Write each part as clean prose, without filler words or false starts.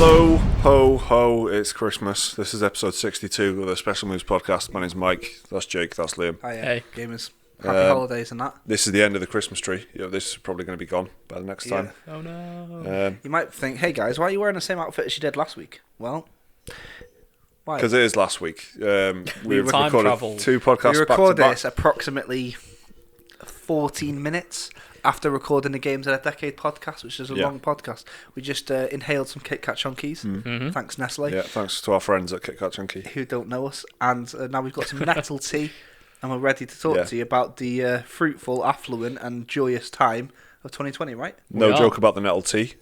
Hello, ho, ho, it's Christmas. This is episode 62 of the Special Moves podcast. My name's Mike, that's Jake, that's Liam. Hi, Hey. gamers. Happy holidays and that. This is the end of the Christmas tree. This is probably going to be gone by the next time. Oh no. You might think, hey guys, why are you wearing the same outfit as you did last week? Well, why? Because it is last week. We've time recorded travelled. 2 podcasts We back record to back. this approximately 14 minutes after recording the Games in a Decade podcast, which is a long podcast. We just inhaled some Kit Kat Chunkies. Mm-hmm. Thanks, Nestle. Yeah, thanks to our friends at Kit Kat Chunky. Who don't know us. And now we've got some nettle tea, and we're ready to talk to you about the fruitful, affluent, and joyous time of 2020, right? No We are. joke about the nettle tea.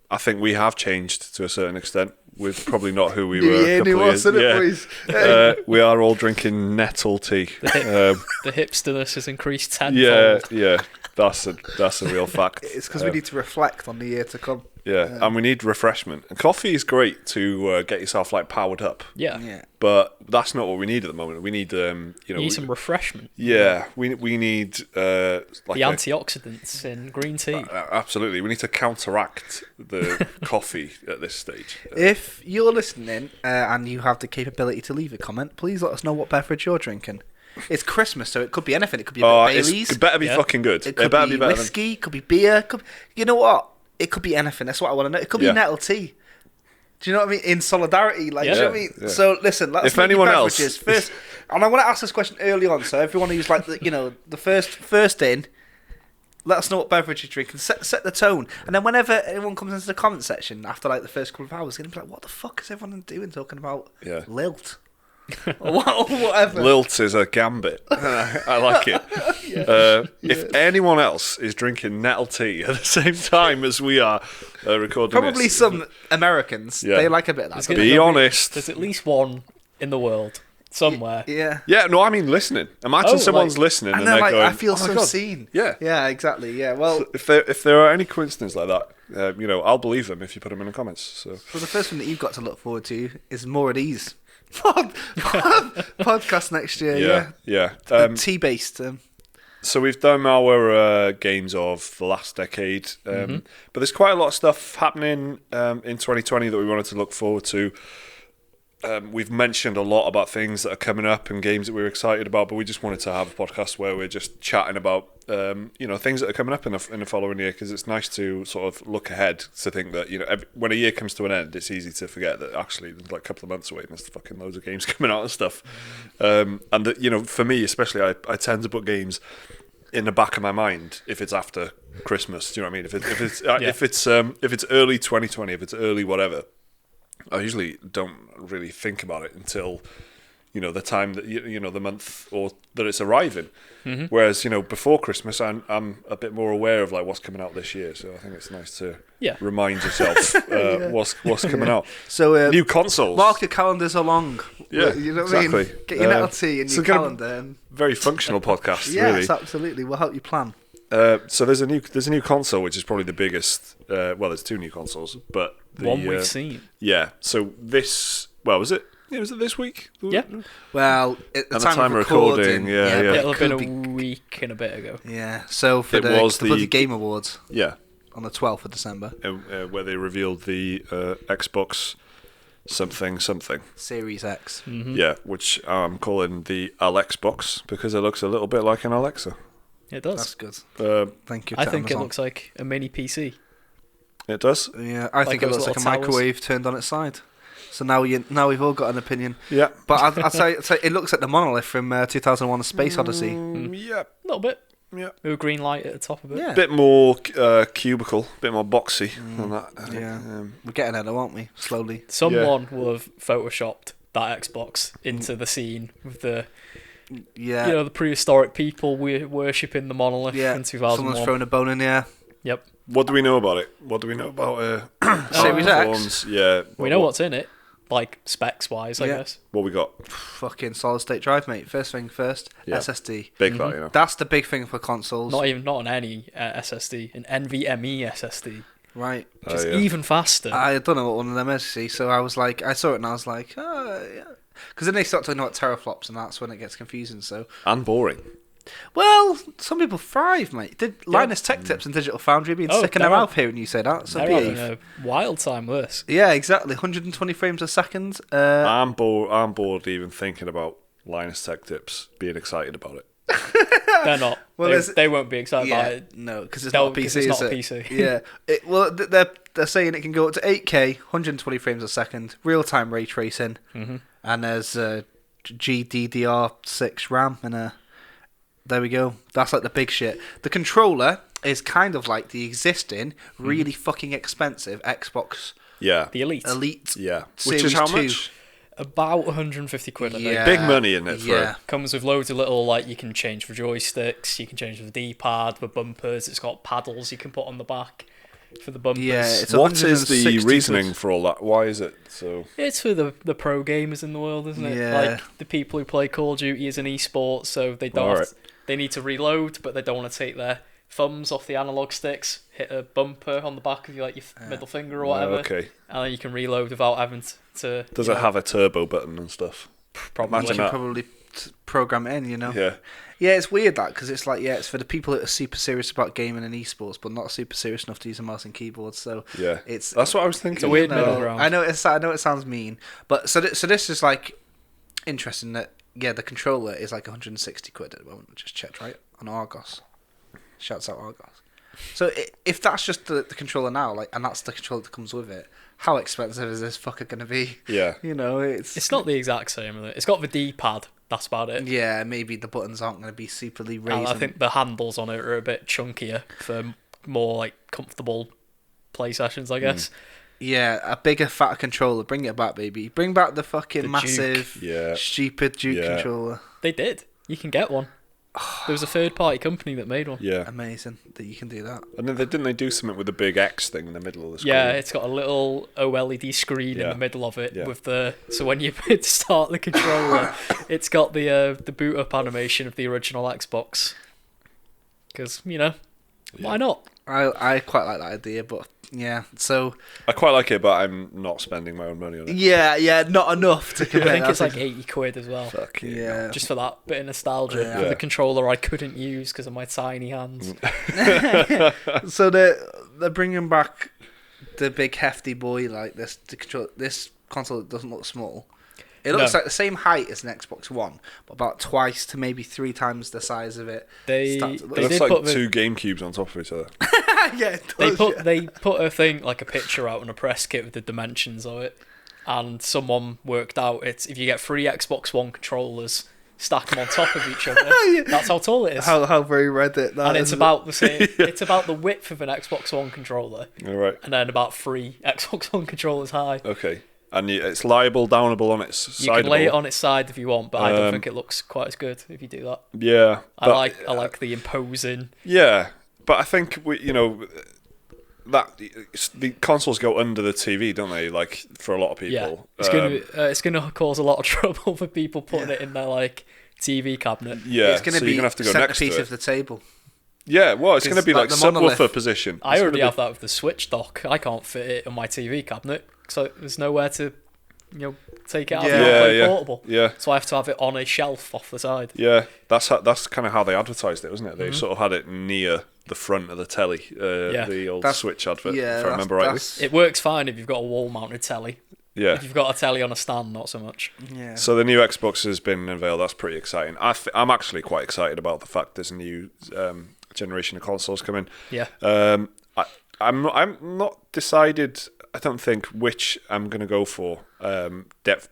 I think we have changed to a certain extent. We're probably not who we New were year, a couple new of us, years. innit, boys? We are all drinking nettle tea. The hipsterness has increased tenfold. Yeah, that's a real fact. It's because we need to reflect on the year to come. Yeah, and we need refreshment. And coffee is great to get yourself like powered up. Yeah. But that's not what we need at the moment. We need, You need some refreshment. Yeah, we need like The antioxidants in green tea. absolutely. We need to counteract the coffee at this stage. If you're listening and you have the capability to leave a comment, please let us know what beverage you're drinking. It's Christmas, so it could be anything. It could be a bit of Baileys. It better be Yeah. fucking good. It could better be better whiskey. It could be beer. You know what? It could be anything. That's what I want to know. It could be Yeah. nettle tea. Do you know what I mean? In solidarity, like, Yeah. do you know what I mean? Yeah. So listen, let's If look at anyone else- beverages first. And I want to ask this question early on, so everyone who's like, the first in, let us know what beverage you're drinking. Set the tone, and then whenever anyone comes into the comment section after like the first couple of hours, they're gonna be like, "What the fuck is everyone doing talking about lilt or whatever?" Lilt is a gambit. I like it. If anyone else is drinking nettle tea at the same time as we are recording Probably this, some Americans. Yeah. They like a bit of There's that. gonna be honest. There's at least one in the world somewhere. Yeah. Yeah, no, I mean listening. Imagine Oh, someone's like- listening And and they're they're like, going, I feel "Oh my so God." seen. Yeah. Yeah, exactly. Yeah. Well, If there are any coincidences like that, I'll believe them if you put them in the comments. So well, the first one that you've got to look forward to is more of these podcast next year. yeah. Tea based. So we've done our games of the last decade, but there's quite a lot of stuff happening in 2020 that we wanted to look forward to. We've mentioned a lot about things that are coming up and games that we're excited about, but we just wanted to have a podcast where we're just chatting about things that are coming up in the following year, because it's nice to sort of look ahead to think that when a year comes to an end, it's easy to forget that actually there's like a couple of months away and there's fucking loads of games coming out and stuff. And that, for me especially, I tend to put games in the back of my mind if it's after Christmas. Do you know what I mean? If it's early 2020, if it's early whatever, I usually don't really think about it until the time that the month or that it's arriving. Whereas before Christmas, I'm a bit more aware of like what's coming out this year. So I think it's nice to remind yourself what's coming out. So new consoles. mark your calendars along. Yeah, You know what I exactly. mean? Get your nettle tea in so your kind of calendar. And very functional podcast. yes, really. absolutely. We'll help you plan. So there's a new console, which is probably the biggest. There's 2 new consoles, but One we've seen. Yeah. So this, was it? Yeah, was it this week? Yeah. Well, at the At the time time of of recording, recording, yeah. but It'll it have been could a be. week and a bit ago. Yeah. So for It the was bloody the- Game Awards Yeah. on the 12th of December, Where they revealed the Xbox something. Series X. Yeah, which I'm calling the Alexbox because it looks a little bit like an Alexa. It That's does. good. Thank you. I to think it Amazon. looks like a mini PC. It does. Yeah, I think it those looks like a little towers. microwave turned on its side. So now we've all got an opinion. Yeah. But I'd say it looks like the monolith from 2001: A Space Odyssey. Yeah. A little bit. Yeah. With a green light at the top of it. Yeah. Bit more cubicle, bit more boxy than that. I think. Yeah. We're getting there, though, aren't we? Slowly. Someone will have photoshopped that Xbox into the scene with the Yeah. the prehistoric people worshipping the monolith Yeah. in 2001. Someone's thrown a bone in the air. Yep. What do we know about it? What do we know about Series X? platforms? Yeah. We know what's in it, like specs wise, I Yeah. guess. What we got. Fucking solid state drive, mate. First thing first. Yeah. SSD. Big that. That's the big thing for consoles. Not on any SSD, an NVMe SSD, Right. which is yeah. even faster. I don't know what one of them is, see. So I was like, I saw it and I was like, oh, yeah. Because then they start talking about teraflops and that's when it gets confusing. So And boring. Well, some people thrive, mate. Did Linus Tech Tips and Digital Foundry being sick in their mouth hearing you say that? So they're having a wild time with this. yeah, exactly. 120 frames a second. I'm bored even thinking about Linus Tech Tips being excited about it. They're not. Well, they won't be excited about it. No, because it's not a PC. It's not a is it? PC. Yeah. They're saying it can go up to 8K, 120 frames a second, real-time ray tracing, and there's GDDR6 RAM, and there we go. That's like the big shit. The controller is kind of like the existing, really fucking expensive Xbox Yeah. The Elite. Yeah. Series Which is how 2. much? About 150 quid, I think. Yeah. Big money in it for Yeah. it. Comes with loads of little, like, you can change the joysticks, you can change the D-pad, the bumpers, it's got paddles you can put on the back for the bumpers. Yeah, it's What is the 160 reasoning quid. for all that? Why is it so? It's for the pro gamers in the world, isn't it? Yeah. Like, the people who play Call of Duty as an esport, so they don't Alright. they need to reload, but they don't want to take their thumbs off the analog sticks, hit a bumper on the back of your middle finger or whatever, Okay. and then you can reload without having to Does you it know, have a turbo button and stuff? probably. Imagine You that. probably program it in, you know? Yeah. Yeah, it's weird that, because it's like, it's for the people that are super serious about gaming and esports, but not super serious enough to use a mouse and keyboard, so Yeah. it's... That's what I was thinking. It's a weird you know, middle ground. I know it sounds mean, but so this is like interesting that the controller is like 160 quid at the moment. I just checked, right, on Argos. Shouts out Argos. So if that's just the controller now, like, and that's the controller that comes with it, how expensive is this fucker gonna be? Yeah. You know, it's Not the exact same, is it? It's got the D-pad. That's about it. yeah, maybe the buttons aren't gonna be superly And raised. I think the handles on it are a bit chunkier for more like comfortable play sessions, I guess. yeah, a bigger, fatter controller. Bring it back, baby. Bring back the fucking The massive, Yeah. stupid Duke Yeah. controller. They did. You can get one. There was a third-party company that made one. Yeah. Amazing that you can do that. And then didn't they do something with the big X thing in the middle of the screen? Yeah, it's got a little OLED screen in Yeah. the middle of it Yeah. with so when you start the controller, it's got the boot up animation of the original Xbox. Because why not? I quite like that idea, but yeah. So I quite like it, but I'm not spending my own money on it. yeah, not enough to I commit. think it's That's like 80 quid as well. Fuck yeah. Just for that bit of nostalgia Yeah. for Yeah. the controller I couldn't use because of my tiny hands. So they're bringing back the big hefty boy like this. The control this console doesn't look small. It looks No. like the same height as an Xbox One, but about twice to maybe 3 times the size of it. They Starts- It they looks did like put the, two GameCubes on top of each other. yeah, it they does, put yeah. they put a thing like a picture out on a press kit with the dimensions of it, and someone worked out it's if you get 3 Xbox One controllers, stack them on top of each other. That's how tall it is. How very Reddit that And it's is. about the same. It's about the width of an Xbox One controller, All right. and then about 3 Xbox One controllers high. Okay. And it's liable, downable on its You side. can lay it on its side if you want, but I don't Um, think it looks quite as good if you do that. Yeah. I like the imposing. Yeah, but I think the consoles go under the TV, don't they? Like for a lot of Yeah, people. it's gonna cause a lot of trouble for people putting it in their like TV cabinet. Yeah, it's going so to you're be gonna have to go next to centerpiece it. of the table. Yeah, well, it's going to be like the monolith. subwoofer position. I It's already gonna have that with the Switch dock. I can't fit it on my TV cabinet, so there's nowhere to, take it out Yeah. and play Yeah, portable. Yeah, So I have to have it on a shelf off the side. yeah. That's kind of how they advertised it, wasn't it? They sort of had it near the front of the telly, the old That's- Switch advert, Yeah, if I remember rightly. It works fine if you've got a wall-mounted telly. Yeah. If you've got a telly on a stand, not so much. Yeah. So the new Xbox has been unveiled. That's pretty exciting. I'm actually quite excited about the fact there's a new generation of consoles coming. Yeah. I'm not decided. I don't think which I'm gonna go for.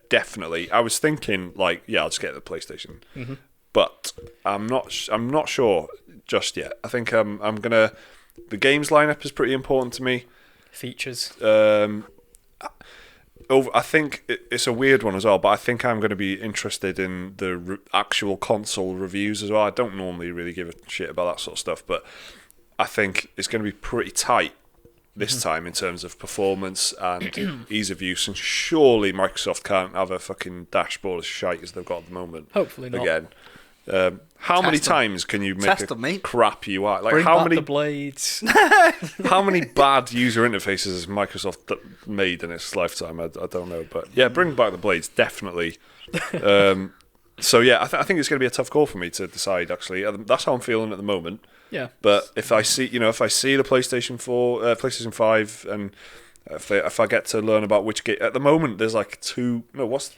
Definitely, I was thinking I'll just get the PlayStation, but I'm not sure just yet. I think I'm gonna. The games lineup is pretty important to me. Features. I think it's a weird one as well, but I think I'm going to be interested in the actual console reviews as well. I don't normally really give a shit about that sort of stuff, but I think it's going to be pretty tight this time in terms of performance and ease of use, and surely Microsoft can't have a fucking dashboard as shite as they've got at the moment. Hopefully not. Again. How many Test them. times can you make Test a them, mate. crap UI? Like Bring how back many the blades. how many bad user interfaces has Microsoft made in its lifetime? I don't know, but yeah, bring back the blades definitely. So yeah, I think it's going to be a tough call for me to decide. Actually, that's how I'm feeling at the moment. Yeah. But if I see the PlayStation 4, PlayStation 5, and if I get to learn about which game, at the moment there's like two. No, was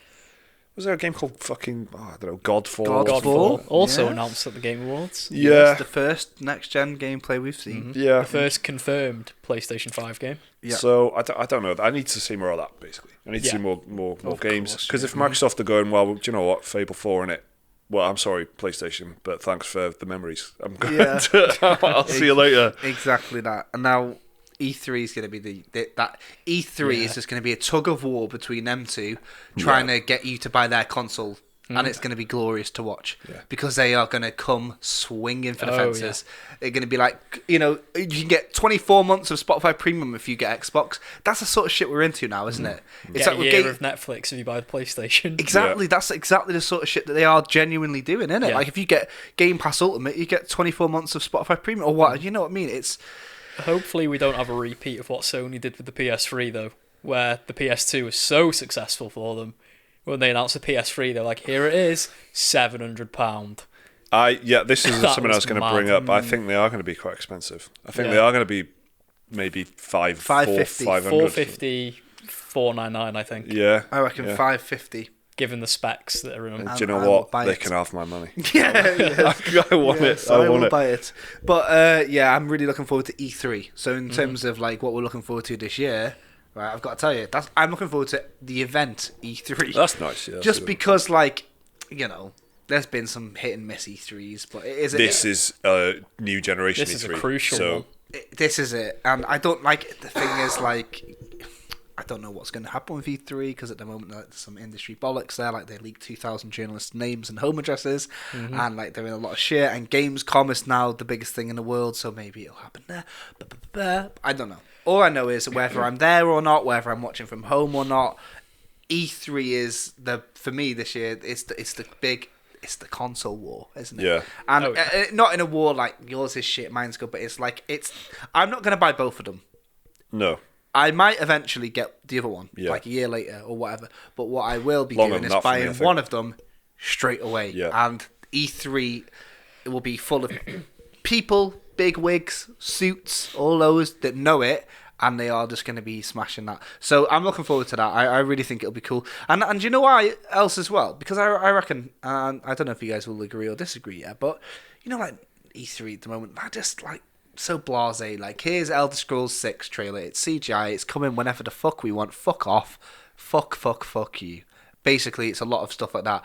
there a game called fucking I don't know, Godfall? Godfall, also Yeah. announced at the Game Awards. Yeah, It's the first next gen gameplay we've seen. yeah. The first confirmed PlayStation 5 game. Yeah. So I don't know. I need to see more of that. Basically, I need to Yeah. see more games. course, Because if Microsoft are going, well, do you know what, Fable 4 in it. Well, I'm sorry, PlayStation, but thanks for the memories. I'm going Yeah. to. I'll see you later. Exactly that. And now E3 is going to be that E3 is just going to be a tug of war between them two, trying to get you to buy their console. And it's going to be glorious to watch because they are going to come swinging for the fences. They're going to be like, you can get 24 months of Spotify Premium if you get Xbox. That's the sort of shit we're into now, isn't it? It's like a year of Netflix if you buy the PlayStation. Exactly, that's exactly the sort of shit that they are genuinely doing, isn't it? Yeah. Like if you get Game Pass Ultimate, you get 24 months of Spotify Premium or what? You know what I mean? It's Hopefully we don't have a repeat of what Sony did with the PS3 though, where the PS2 was so successful for them. When they announced the PS3, they're like, "Here it is, £700." This is That something I was was going to mad. bring up. I think they are going to be quite expensive. I think Yeah. they are going to be maybe 550, 500. 450, 499, I think. Yeah, I reckon yeah. 550. Given the specs that are in them. And do you know I will what? buy They it. can have my money. Yeah, I want it. I will want it. buy it. But yeah, I'm really looking forward to E3. So in terms of like what we're looking forward to this year, right, I've got to tell you, I'm looking forward to the event E3. That's nice. Yeah, that's Just good. because, like, there's been some hit and miss E3s, but it is. This is a new generation. This is a E3, crucial so one. This is it, and I don't like. The thing is, like, I don't know what's going to happen with E3 because at the moment there's some industry bollocks there. Like they leaked 2,000 journalists' names and home addresses, and like they're in a lot of shit. And Gamescom is now the biggest thing in the world, so maybe it'll happen there. I don't know. All I know is whether I'm there or not, whether I'm watching from home or not. E3 is for me this year. It's the console war, isn't it? Yeah. And not in a war like yours is shit, mine's good, but it's like I'm not gonna buy both of them. no. I might eventually get the other one, Yeah. like a year later or whatever. But what I will be Longer doing than is that for me, I buying think. one of them straight away. Yeah. And E3 it will be full of people, big wigs, suits, all those that know it, and they are just going to be smashing that. So I'm looking forward to that. I really think it'll be cool. And you know why else as well? Because I reckon, and I don't know if you guys will agree or disagree yet, but like E3 at the moment, I just like so blasé. Like, here's Elder Scrolls 6 trailer. It's CGI. It's coming whenever the fuck we want. Fuck off. Fuck you. Basically, it's a lot of stuff like that.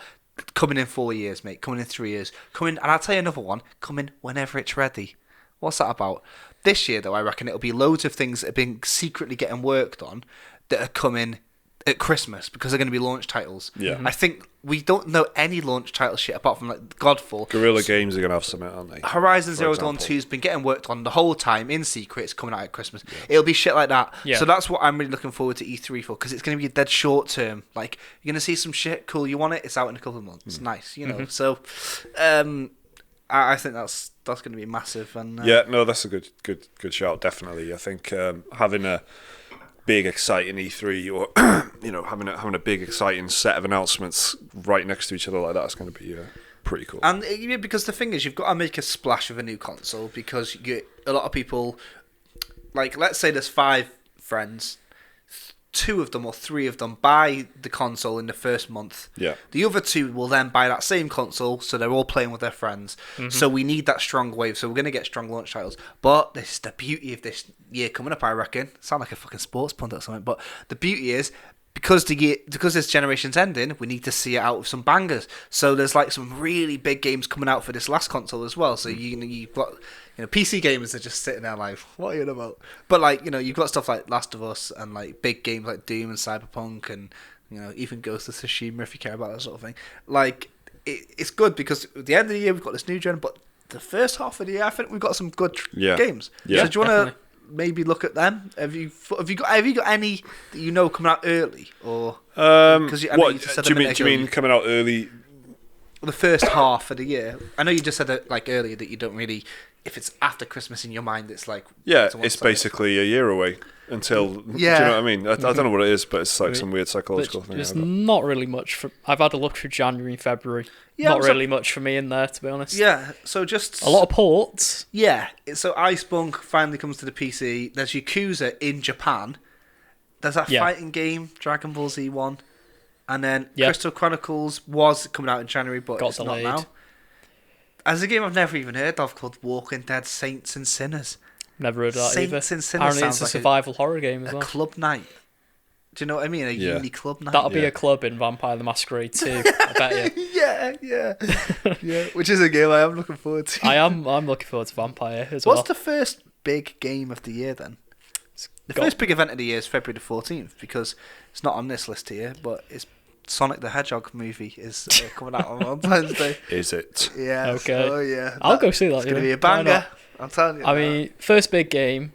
Coming in 4 years, mate. Coming in 3 years. Coming, and I'll tell you another one. Coming whenever it's ready. What's that about? This year, though, I reckon it'll be loads of things that have been secretly getting worked on that are coming at Christmas because they're going to be launch titles. Yeah. I think we don't know any launch title shit apart from like Godfall. Guerrilla Games are going to have something, aren't they? Horizon For Zero Dawn example. 2 has been getting worked on the whole time in secret. It's coming out at Christmas. It'll be shit like that. Yeah. So that's what I'm really looking forward to E3 for because it's going to be a dead short term. Like, you're going to see some shit. Cool, you want it? It's out in a couple of months. It's nice, So, I think that's going to be massive. And Yeah, no, that's a good shout. Definitely, I think having a big exciting E3 or having a big exciting set of announcements right next to each other like that is going to be pretty cool. And because the thing is, you've got to make a splash of a new console because a lot of people, like, let's say there's 5 friends, 2 of them or 3 of them buy the console in the first month. Yeah. The other 2 will then buy that same console, so they're all playing with their friends. So we need that strong wave. So we're going to get strong launch titles. But this is the beauty of this year coming up, I reckon. Sound like a fucking sports pundit or something. But the beauty is, because this generation's ending, we need to see it out with some bangers. So there's like some really big games coming out for this last console as well. So you've got PC gamers are just sitting there like, what are you on about? But like you've got stuff like Last of Us and like big games like Doom and Cyberpunk and even Ghost of Tsushima if you care about that sort of thing. Like it's good because at the end of the year we've got this new gen, but the first half of the year I think we've got some good games. Yeah. So do you want to Definitely. maybe look at them? Have you got any that coming out early or? What I know you just said do a you minute mean? ago, Coming out early? the first half of the year? I know you just said that like earlier that you don't really if it's after Christmas in your mind, it's like Yeah, it's a it's one-sided. basically a year away until. Yeah. Do you know what I mean? I don't know what it is, but it's like some weird psychological But thing. there's I've got. not really much for. I've had a look through January and February. Yeah, not so- really much for me in there, to be honest. Yeah, so just A lot of ports. Yeah, so Icebunk finally comes to the PC. There's Yakuza in Japan. There's that Yeah. fighting game, Dragon Ball Z one, and then Yeah. Crystal Chronicles was coming out in January, but Got it's delayed. not now. As a game I've never even heard of called Walking Dead Saints and Sinners. Never heard of that Saints either. and Sinners Apparently, it's sounds a like survival horror game as a well. club night. Do you know what I mean? A Yeah. uni club night. That'll be Yeah. a club in Vampire the Masquerade 2. I bet you. yeah. Which is a game I am looking forward to. I'm looking forward to Vampire as What's well. the first big game of the year then? The got- first big event of the year is February the 14th because it's not on this list here, but it's Sonic the Hedgehog movie is coming out on Wednesday. Is it? Yeah. Okay. Oh yeah. I'll go see that. It's gonna yeah. be a Why not? banger. I'm telling you. I mean, first big game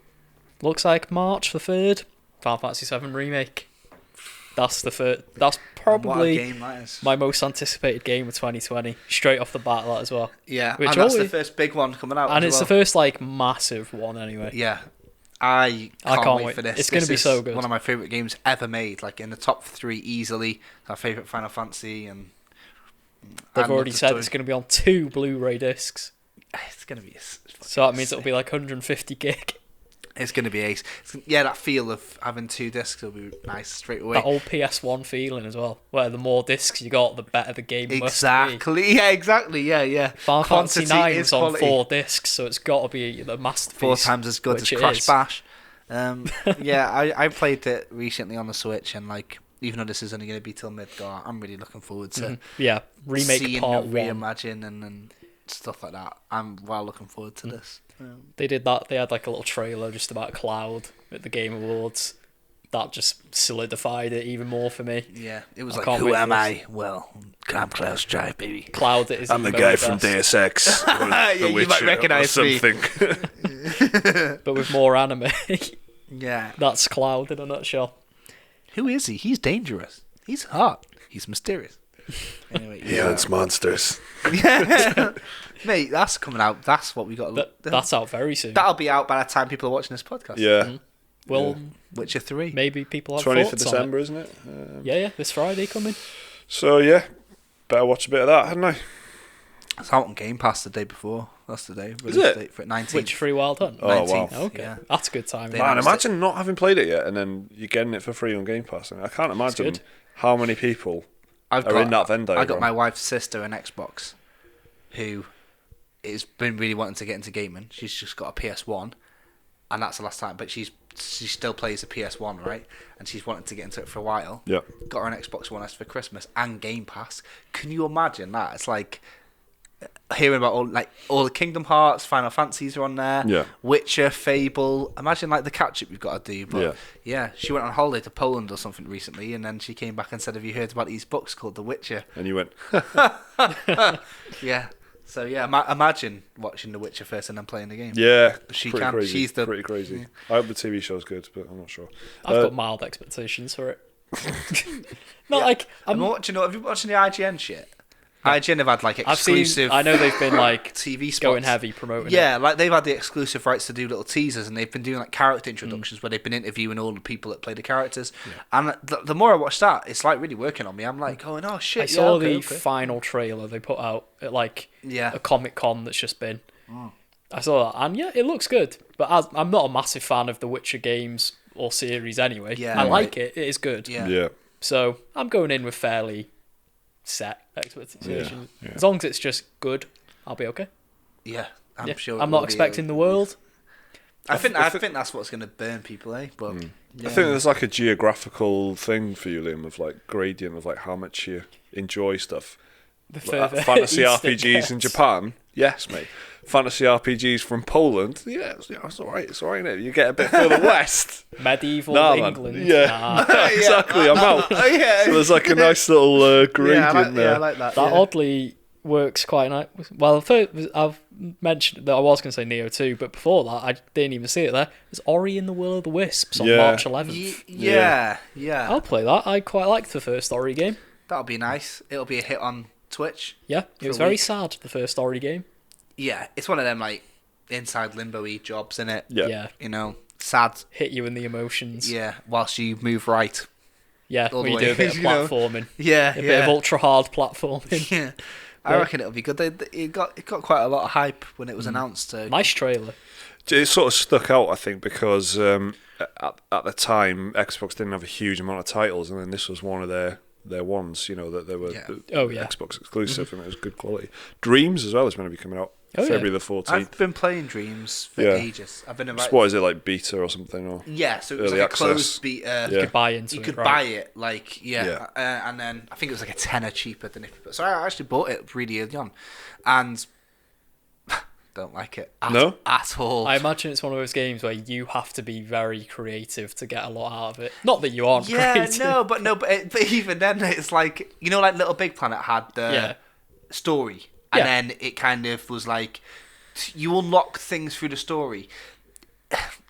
looks like March the 3rd. Final Fantasy VII Remake. That's the first. That's what a probably game that is. my most anticipated game of 2020. Straight off the bat, that as well. Yeah, which and that's the always- first big one coming out. And as it's well. the first like massive one anyway. Yeah. I can't wait for this. It's gonna This be is so good. One of my favourite games ever made, like in the top 3 easily. My favourite Final Fantasy, and They've I love already the said story. it's going to be on 2 Blu-ray discs. It's gonna be. So that means it'll be like 150 gig. It's gonna be ace. Yeah, that feel of having 2 discs will be nice straight away. That old PS1 feeling as well, where the more discs you got, the better the game must be. Exactly. Yeah, exactly. Yeah. Final Fantasy Quantity 9 is was on quality. 4 discs, so it's got to be the masterpiece. 4 times as good as which it Crash is. Bash. Yeah, I played it recently on the Switch, and like, even though this is only going to be till Midgar, I'm really looking forward to Yeah, remake seeing part it 1. reimagine and stuff like that. I'm well looking forward to this. They did that. They had like a little trailer just about Cloud at the Game Awards. That just solidified it even more for me. Yeah, it was I like, can't who wait am for I? Well, I'm Klaus Drive, baby. Cloud is I'm the even guy more from best. Deus Ex. Yeah, you might recognise me. something. But with more anime. Yeah. That's Cloud in a nutshell. Who is he? He's dangerous. He's hot. He's mysterious. Anyway, He hunts monsters. yeah. Mate, that's coming out. That's what we got. That's out very soon. That'll be out by the time people are watching this podcast. Yeah. Well, Witcher 3. maybe people have 20th of thoughts on December, isn't it? it. Yeah, this Friday coming. So, yeah. Better watch a bit of that, hadn't I? It's out on Game Pass the day before. That's the day. Is it? Date for it, 19th. Witcher 3 Wild Hunt. Oh, wow. 19th, Okay, yeah. that's a good time. They Man, announced imagine not having played it yet and then you're getting it for free on Game Pass. I mean, I can't imagine good. how many people I've are in that Venn diagram. I got my wife's sister an Xbox, who has been really wanting to get into gaming. She's just got a PS1, and that's the last time. But she still plays a PS1, right? And she's wanted to get into it for a while. Yeah. Got her an Xbox One S for Christmas and Game Pass. Can you imagine that? It's like hearing about all the Kingdom Hearts, Final Fantasies are on there. Yeah. Witcher, Fable. Imagine like the catch up you've got to do. But Yeah. yeah, she went on holiday to Poland or something recently, and then she came back and said, "Have you heard about these books called The Witcher?" And you went, Yeah. So yeah, imagine watching The Witcher first and then playing the game. yeah, She pretty can. crazy. She's the- pretty crazy. I hope the TV show's good, but I'm not sure. I've got mild expectations for it. Not like I'm watching. Have you watching the IGN shit? IGN have had like I've seen. exclusive. I know they've been like TV spots. going heavy promoting. Yeah, like they've had the exclusive rights to do little teasers, and they've been doing like character introductions where they've been interviewing all the people that play the characters. And the more I watch that, it's like really working on me. I'm like, going, oh shit. I saw okay, the okay. final trailer they put out at like Yeah. a Comic Con that's just been. I saw that, and yeah, it looks good. But I'm not a massive fan of the Witcher games or series anyway. Yeah, I right. like it. It is good. Yeah. Yeah. So I'm going in with fairly set expectations. Yeah. As long as it's just good, I'll be okay. Yeah, I'm Yeah. sure. I'm not expecting the world. I think that's what's going to burn people, eh? But I yeah. think there's like a geographical thing for you, Liam, of like gradient of like how much you enjoy stuff. The Like, further fantasy east it RPGs in gets. Japan, yes, mate. Fantasy RPGs from Poland, yeah, it's all right. It's all right. Innit? You get a bit further west. Medieval Nah, man. England. Yeah. Nah. Exactly. I'm out. Oh, yeah. So there's like a nice little gradient there. I like that. That yeah. oddly works quite nice. Well, first, I've mentioned that I was going to say Neo 2, but before that, I didn't even see it there. There's Ori and the Will of the Wisps on Yeah. March 11th. Yeah. I'll play that. I quite liked the first Ori game. That'll be nice. It'll be a hit on Twitch. Yeah, it For was a very week. sad, the first Ori game. Yeah, it's one of them like inside limbo-y jobs in it. Yeah. You know, sad. Hit you in the emotions. Yeah, whilst you move right. Yeah, All where the you do way, a bit of you know. platforming. Yeah, A bit of ultra hard platforming. Yeah. I reckon it'll be good. It got quite a lot of hype when it was announced. Nice trailer. It sort of stuck out, I think, because at the time Xbox didn't have a huge amount of titles, and then this was one of their ones. You know that they were Xbox exclusive, and it was good quality. Dreams as well is going to be coming out February the 14th. I've been playing Dreams for ages. I've been invited. What is it, like beta or something? Or so it was early like a access? closed beta. You could buy into You it, could right? buy it, and then I think it was like a tenner cheaper than if. So I actually bought it really early on, and don't like it at all. I imagine it's one of those games where you have to be very creative to get a lot out of it. Not that you aren't creative. But even then, it's like, you know, like Little Big Planet had the story, and then it kind of was like you unlock things through the story.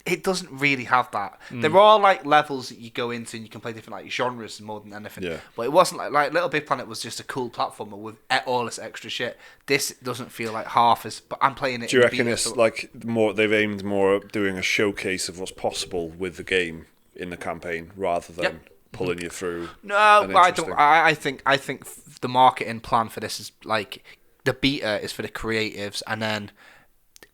It doesn't really have that. There are like levels that you go into and you can play different like genres more than anything. Yeah. But it wasn't like Little Big Planet was just a cool platformer with all this extra shit. This doesn't feel like half as. But I'm playing it. Do you reckon it's like more? They've aimed more at doing a showcase of what's possible with the game in the campaign rather than pulling you through. No, I don't. I think the marketing plan for this is like the beta is for the creatives, and then.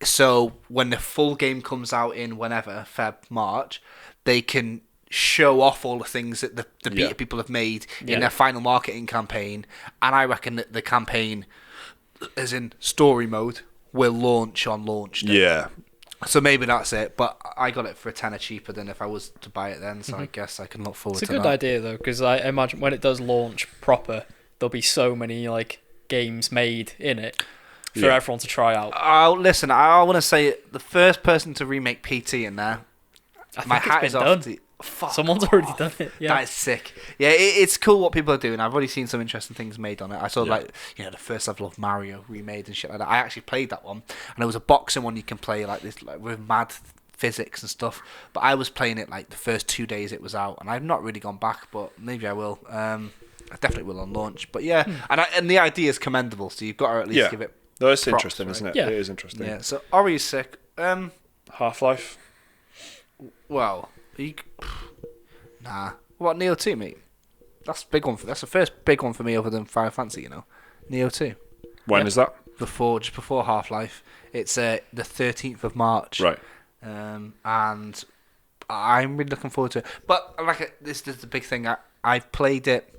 So when the full game comes out in whenever, March, they can show off all the things that the beta people have made in their final marketing campaign. And I reckon that the campaign, as in story mode, will launch on launch day. Yeah. So maybe that's it. But I got it for a tenner cheaper than if I was to buy it then. So I guess I can look forward to that. It's a good idea, though, because I imagine when it does launch proper, there'll be so many like games made in it. For everyone to try out. Listen, I want to say the first person to remake PT in there. My hat is off. Someone's already done it. Yeah, that is sick. Yeah, it's cool what people are doing. I've already seen some interesting things made on it. I saw the first level of Mario remade and shit like that. I actually played that one, and there was a boxing one you can play like this, like with mad physics and stuff. But I was playing it like the first 2 days it was out, and I've not really gone back, but maybe I will. I definitely will on launch. But yeah, and the idea is commendable. So you've got to at least give it. No, it's props, interesting, right? isn't it? Yeah. It is interesting. Yeah, so Ori is sick. Half-Life? Well, nah. What, Neo 2, mate? That's a big one. That's the first big one for me other than Final Fantasy, you know. Neo 2. When is that? Just before Half-Life. It's the 13th of March. Right. And I'm really looking forward to it. But like this is the big thing. I've played it,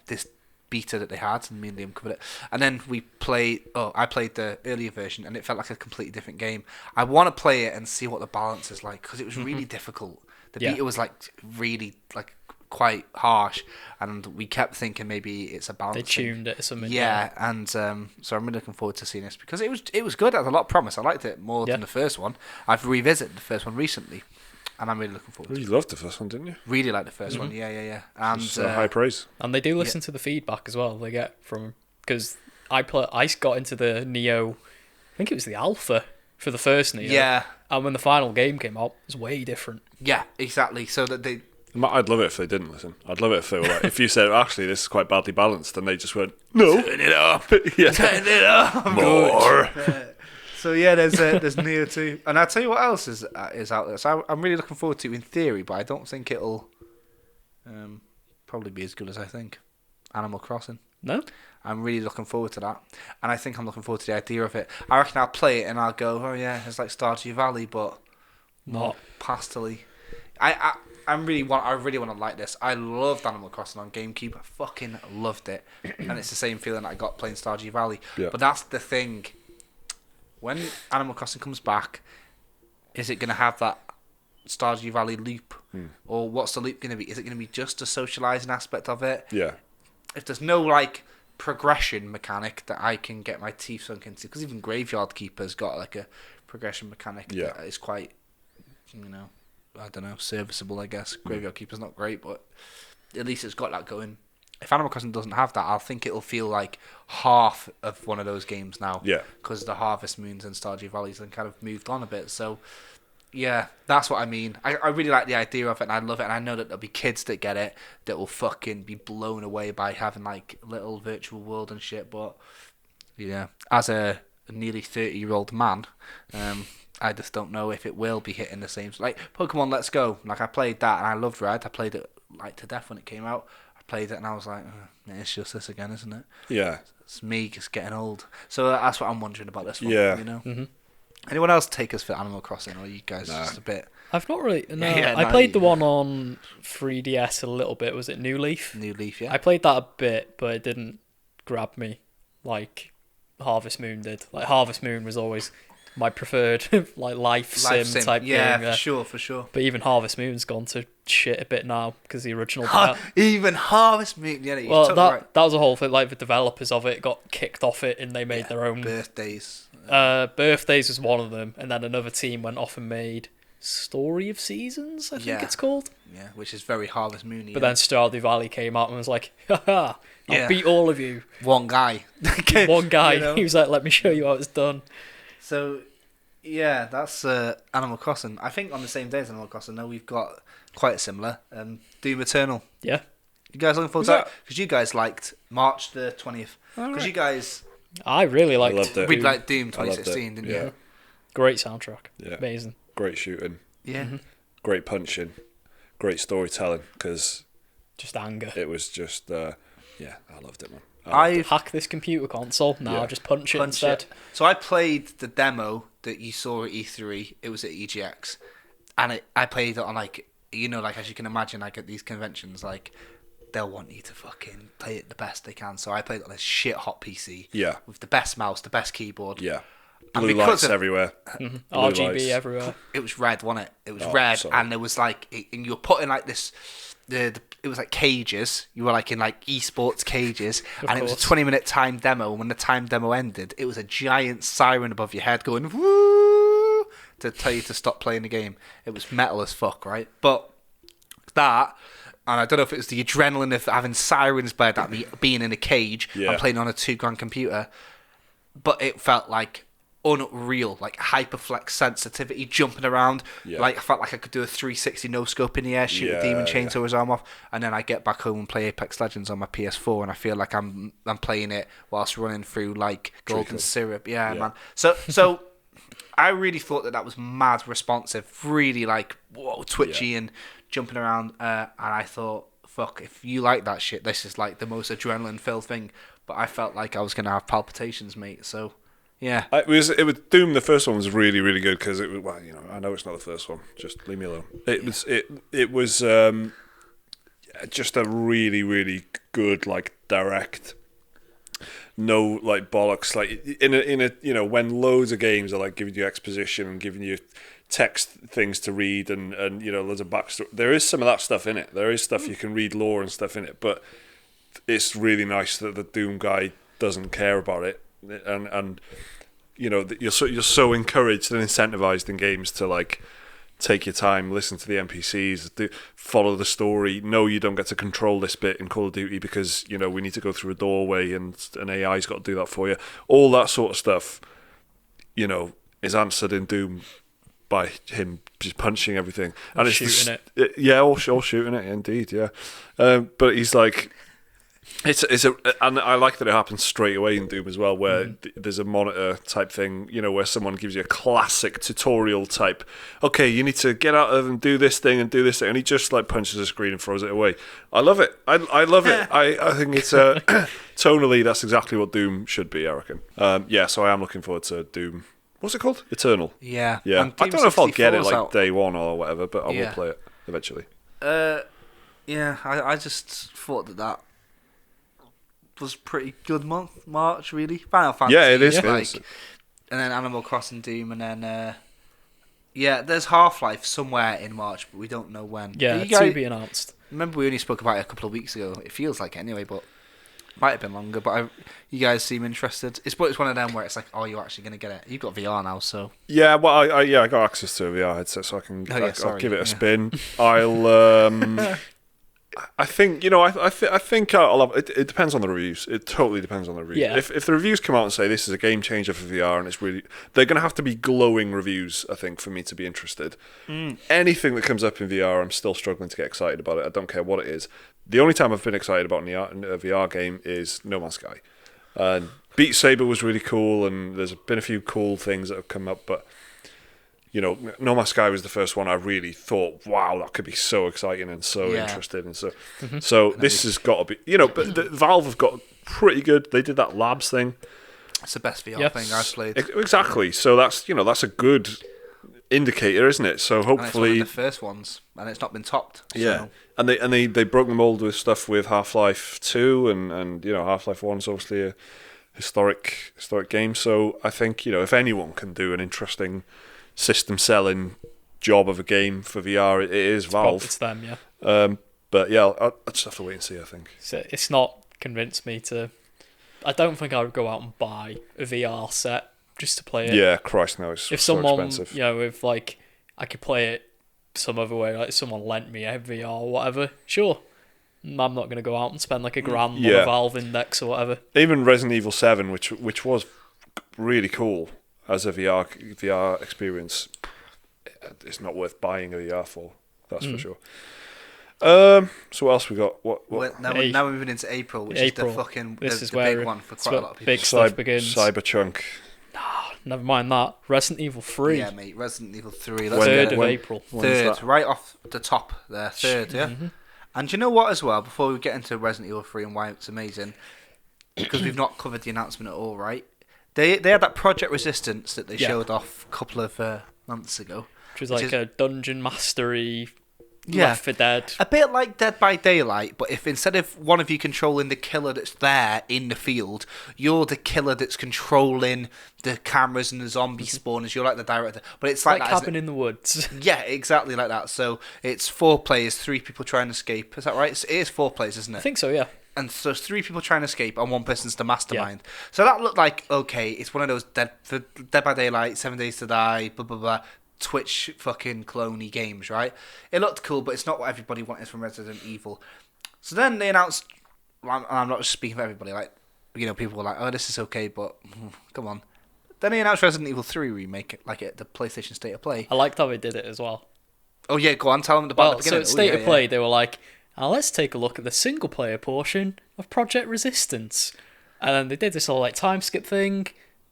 this beta that they had, and me and Liam covered it. And then I played the earlier version, and it felt like a completely different game. I want to play it and see what the balance is like, because it was really difficult. The beta was like really like quite harsh, and we kept thinking maybe it's a balance. They tuned it or something. Yeah, and so I'm really looking forward to seeing this, because it was good. It had a lot of promise. I liked it more than the first one. I've revisited the first one recently, and I'm really looking forward to it. You loved the first one, didn't you? Really liked the first one. Yeah. And high praise. And they do listen to the feedback as well they get from, because I got into the Neo, I think it was the alpha for the first Neo. Yeah. And when the final game came out, it was way different. Yeah, exactly. So that they. I'd love it if they didn't listen. I'd love it if they were like, if you said, actually, this is quite badly balanced, and they just went, no. Turn it up. Turn it up. More. So yeah, there's Neo 2. And I'll tell you what else is out there. So I'm really looking forward to it in theory, but I don't think it'll probably be as good as I think. Animal Crossing. No? I'm really looking forward to that. And I think I'm looking forward to the idea of it. I reckon I'll play it and I'll go, oh yeah, it's like Stardew Valley, but more pastel-y. I really want to like this. I loved Animal Crossing on GameCube. I fucking loved it. And it's the same feeling I got playing Stardew Valley. Yeah. But that's the thing. When Animal Crossing comes back, is it going to have that Stardew Valley loop? Or what's the loop going to be? Is it going to be just a socialising aspect of it? Yeah. If there's no like progression mechanic that I can get my teeth sunk into, because even Graveyard Keeper's got like a progression mechanic that is quite, I don't know, serviceable, I guess. Graveyard Keeper's not great, but at least it's got that going. If Animal Crossing doesn't have that, I'll think it'll feel like half of one of those games now. Yeah. Because the Harvest Moons and Stardew Valleys have kind of moved on a bit. So, yeah, that's what I mean. I really like the idea of it, and I love it, and I know that there'll be kids that get it that will fucking be blown away by having, like, little virtual world and shit, but, yeah, as a a nearly 30-year-old man, I just don't know if it will be hitting the same. Like Pokemon Let's Go, like I played that and I loved Red. I played it like to death when it came out. I played it and I was like, it's just this again, isn't it? Yeah. It's me just getting old. So that's what I'm wondering about this one. Yeah. You know. Anyone else take us for Animal Crossing, or you guys just a bit? I've not really. No, Yeah, I no, played the one on 3DS a little bit. Was it New Leaf? New Leaf, yeah. I played that a bit, but it didn't grab me like Harvest Moon did. Like Harvest Moon was always my preferred like life sim type yeah, game. Yeah, for sure. But even Harvest Moon's gone to shit a bit now because the original. Even Harvest Moon, yeah. Well, totally that right. that was a whole thing. Like the developers of it got kicked off it, and they made their own. Birthdays. Birthdays was one of them, and then another team went off and made Story of Seasons, I think it's called. Yeah, which is very Harvest Moon-y. But then Stardew Valley came out and was like, haha, I'll beat all of you. one guy. One guy, You know? he was like, let me show you how it's done. So, yeah, that's Animal Crossing. I think on the same day as Animal Crossing, though, we've got quite similar. Doom Eternal. Yeah. You guys looking forward to that? Because you guys liked March the 20th. Because you guys I really liked loved it. really liked Doom I loved 2016, it. didn't Yeah. you? Great soundtrack. Yeah. Amazing. Great shooting. Yeah. Great punching. Great storytelling, because Just anger. it was just, I loved it, man. Hack this computer console. Now Yeah. just punch it Punch instead. it. So I played the demo that you saw at E3. It was at EGX, and I played it on like as you can imagine, like at these conventions, like they'll want you to fucking play it the best they can. So I played it on a shit hot PC. Yeah. With the best mouse, the best keyboard. Yeah. And Blue because lights of- everywhere. RGB lights. everywhere. It was red, wasn't it? It was Oh, red, sorry. and there was like, and you were putting like this. It was like cages. You were like in like esports cages, and it was a course. 20-minute time demo. When the time demo ended, it was a giant siren above your head going woo to tell you to stop playing the game. It was metal as fuck, right? But that, and I don't know if it was the adrenaline of having sirens blared at me, being in a cage Yeah. and playing on a $2,000 computer, but it felt like unreal, like hyperflex sensitivity, jumping around. Yeah. Like I felt like I could do a 360 no scope in the air, shoot a demon, chainsaw his arm off, and then I get back home and play Apex Legends on my PS4, and I feel like I'm playing it whilst running through like golden Treacle. syrup. Yeah, man. So I really thought that was mad responsive, really like whoa, twitchy and jumping around, and I thought, fuck, if you like that shit, this is like the most adrenaline filled thing. But I felt like I was gonna have palpitations, mate. So. Yeah, It was Doom. The first one was really, really good because it was. Well, I know it's not the first one. Just leave me alone. It was just a really, really good, like direct. No like bollocks. Like in a when loads of games are like giving you exposition and giving you text things to read and loads of backstory. There is some of that stuff in it. There is stuff you can read lore and stuff in it, but it's really nice that the Doom guy doesn't care about it. And you're so encouraged and incentivized in games to like take your time, listen to the NPCs, follow the story. No, you don't get to control this bit in Call of Duty because we need to go through a doorway and an AI's got to do that for you. All that sort of stuff, is answered in Doom by him just punching everything and it's shooting all shooting it indeed, yeah. But he's like. And I like that it happens straight away in Doom as well, where there's a monitor type thing, where someone gives you a classic tutorial type. Okay, you need to get out of and do this thing, and he just like punches the screen and throws it away. I love it. I love it. I think it's tonally that's exactly what Doom should be, I reckon. So I am looking forward to Doom. What's it called? Eternal. Yeah. Yeah. And I don't know if I'll get it 64's like out. day one or whatever, but I will Yeah. play it eventually. Yeah, I just thought that was pretty good month, March, really. Final Fantasy. Yeah, it is. Like, It is. and then Animal Crossing, Doom, and then there's Half-Life somewhere in March, but we don't know when. Yeah, You guys- to be announced. remember we only spoke about it a couple of weeks ago. It feels like it anyway, but might have been longer. But you guys seem interested. It's one of them where it's like, oh, you're actually gonna get it. You've got VR now, so Yeah, well, I got access to a VR headset, so I can. Oh, yeah, I'll sorry, give it a yeah. spin. I'll. I think I think I'll have, it depends on the reviews. It totally depends on the reviews. Yeah. If the reviews come out and say this is a game changer for VR and it's really, they're going to have to be glowing reviews. I think for me to be interested. Anything that comes up in VR, I'm still struggling to get excited about it. I don't care what it is. The only time I've been excited about in a VR game is No Man's Sky. And Beat Saber was really cool, and there's been a few cool things that have come up, but No Man's Sky was the first one I really thought, wow, that could be so exciting and so interesting, and so this has got to be, but Valve have got pretty good. They did that Labs thing. It's the best VR thing I've played. Exactly. So that's a good indicator, isn't it? So hopefully, and it's one of the first ones, and it's not been topped. Yeah, and they broke the mold with stuff with Half-Life 2 and Half-Life 1 is obviously a historic game. So I think if anyone can do an interesting system selling job of a game for VR, it is Valve. It's them, yeah. But yeah, I'll just have to wait and see. I think it's not convinced me to. I don't think I would go out and buy a VR set just to play it. Yeah, Christ no, it's if so someone, expensive. If like I could play it some other way, like someone lent me a VR or whatever, sure. I'm not going to go out and spend like $1,000 on a Valve Index or whatever. Even Resident Evil 7, which was really cool as a VR experience, it's not worth buying a VR for. That's for sure. So what else we got? Now we're moving into April, which is the big one for quite a lot of people. Big stuff begins. Cyberchunk. Never mind that. Resident Evil 3. Yeah, mate. Resident Evil 3. 3rd of April. Third, right off the top there. Third, yeah. Mm-hmm. And you know what as well, before we get into Resident Evil 3 and why it's amazing, because we've not covered the announcement at all, right? They had that Project Resistance that they showed off a couple of months ago. Which was like a dungeon mastery Left 4 Dead. A bit like Dead by Daylight, but if instead of one of you controlling the killer that's there in the field, you're the killer that's controlling the cameras and the zombie spawners. You're like the director. But it's like that, Cabin in the Woods. Yeah, exactly like that. So it's 4 players, 3 people trying to escape. Is that right? It is 4 players, isn't it? I think so, yeah. And so it's 3 people trying to escape and 1 person's the mastermind. Yeah. So that looked like, okay, it's one of those Dead by Daylight, 7 Days to Die, blah, blah, blah, Twitch fucking cloney games, right? It looked cool, but it's not what everybody wanted from Resident Evil. So then they announced, and I'm not just speaking for everybody, like, people were like, oh, this is okay, but come on. Then they announced Resident Evil 3 Remake, like at the PlayStation State of Play. I liked how they did it as well. Oh yeah, go on, tell them about the beginning. So at State of Play, they were like, now let's take a look at the single player portion of Project Resistance. And then they did this whole like time skip thing.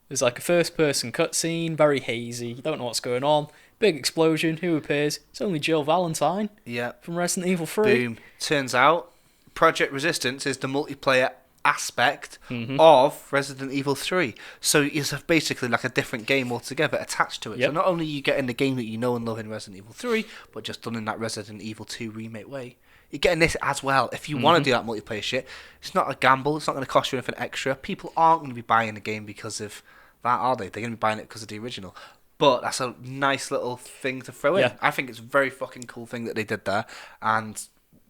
There's like a first person cutscene, very hazy, you don't know what's going on. Big explosion, who appears? It's only Jill Valentine. Yeah. From Resident Evil 3. Boom. Turns out Project Resistance is the multiplayer aspect of Resident Evil 3. So it's basically like a different game altogether attached to it. Yep. So not only are you getting the game that you know and love in Resident Evil 3, but just done in that Resident Evil 2 remake way. You're getting this as well. If you want to do that multiplayer shit, it's not a gamble. It's not going to cost you anything extra. People aren't going to be buying the game because of that, are they? They're going to be buying it because of the original. But that's a nice little thing to throw in. I think it's a very fucking cool thing that they did there. And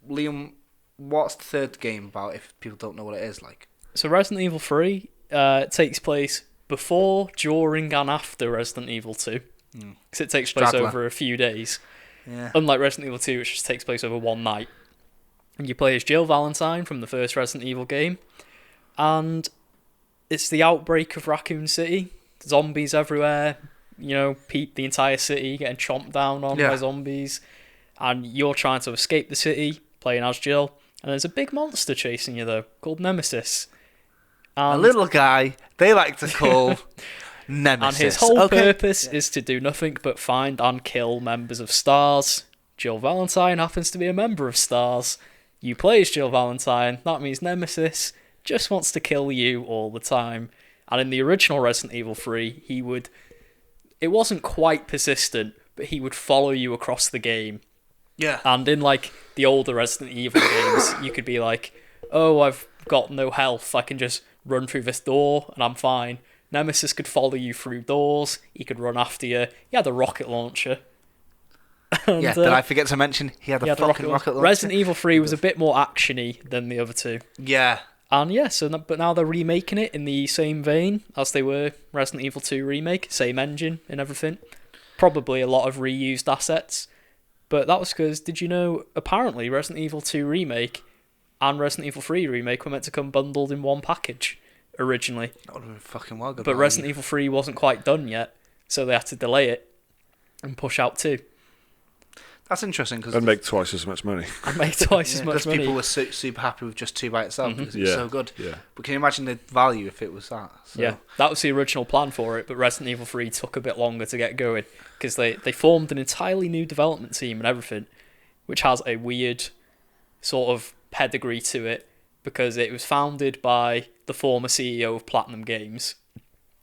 Liam, what's the third game about if people don't know what it is like? So Resident Evil 3 takes place before, during and after Resident Evil 2. Because it takes place over a few days. Yeah. Unlike Resident Evil 2, which just takes place over one night. And you play as Jill Valentine from the first Resident Evil game. And it's the outbreak of Raccoon City. Zombies everywhere. The entire city getting chomped down on by zombies. And you're trying to escape the city, playing as Jill. And there's a big monster chasing you, though, called Nemesis. And a little guy they like to call Nemesis. And his whole purpose is to do nothing but find and kill members of STARS. Jill Valentine happens to be a member of STARS. You play as Jill Valentine. That means Nemesis just wants to kill you all the time. And in the original Resident Evil 3, it wasn't quite persistent, but he would follow you across the game. Yeah. And in like the older Resident Evil games, you could be like, oh, I've got no health. I can just run through this door and I'm fine. Nemesis could follow you through doors. He could run after you. He had a rocket launcher. And, did I forget to mention he had a fucking rocket launcher? Resident Evil 3 was a bit more actiony than the other two. Yeah. And but now they're remaking it in the same vein as they were Resident Evil 2 Remake, same engine and everything. Probably a lot of reused assets. But that was because, did you know, apparently Resident Evil 2 Remake and Resident Evil 3 Remake were meant to come bundled in one package originally. That would have been fucking well good. But Resident Evil 3 wasn't quite done yet, so they had to delay it and push out 2. That's interesting because And make twice as much money. And make twice as much money. people were super happy with just 2 by itself because it was so good. Yeah. But can you imagine the value if it was that? So. Yeah, that was the original plan for it, but Resident Evil 3 took a bit longer to get going because they formed an entirely new development team and everything, which has a weird sort of pedigree to it because it was founded by the former CEO of Platinum Games.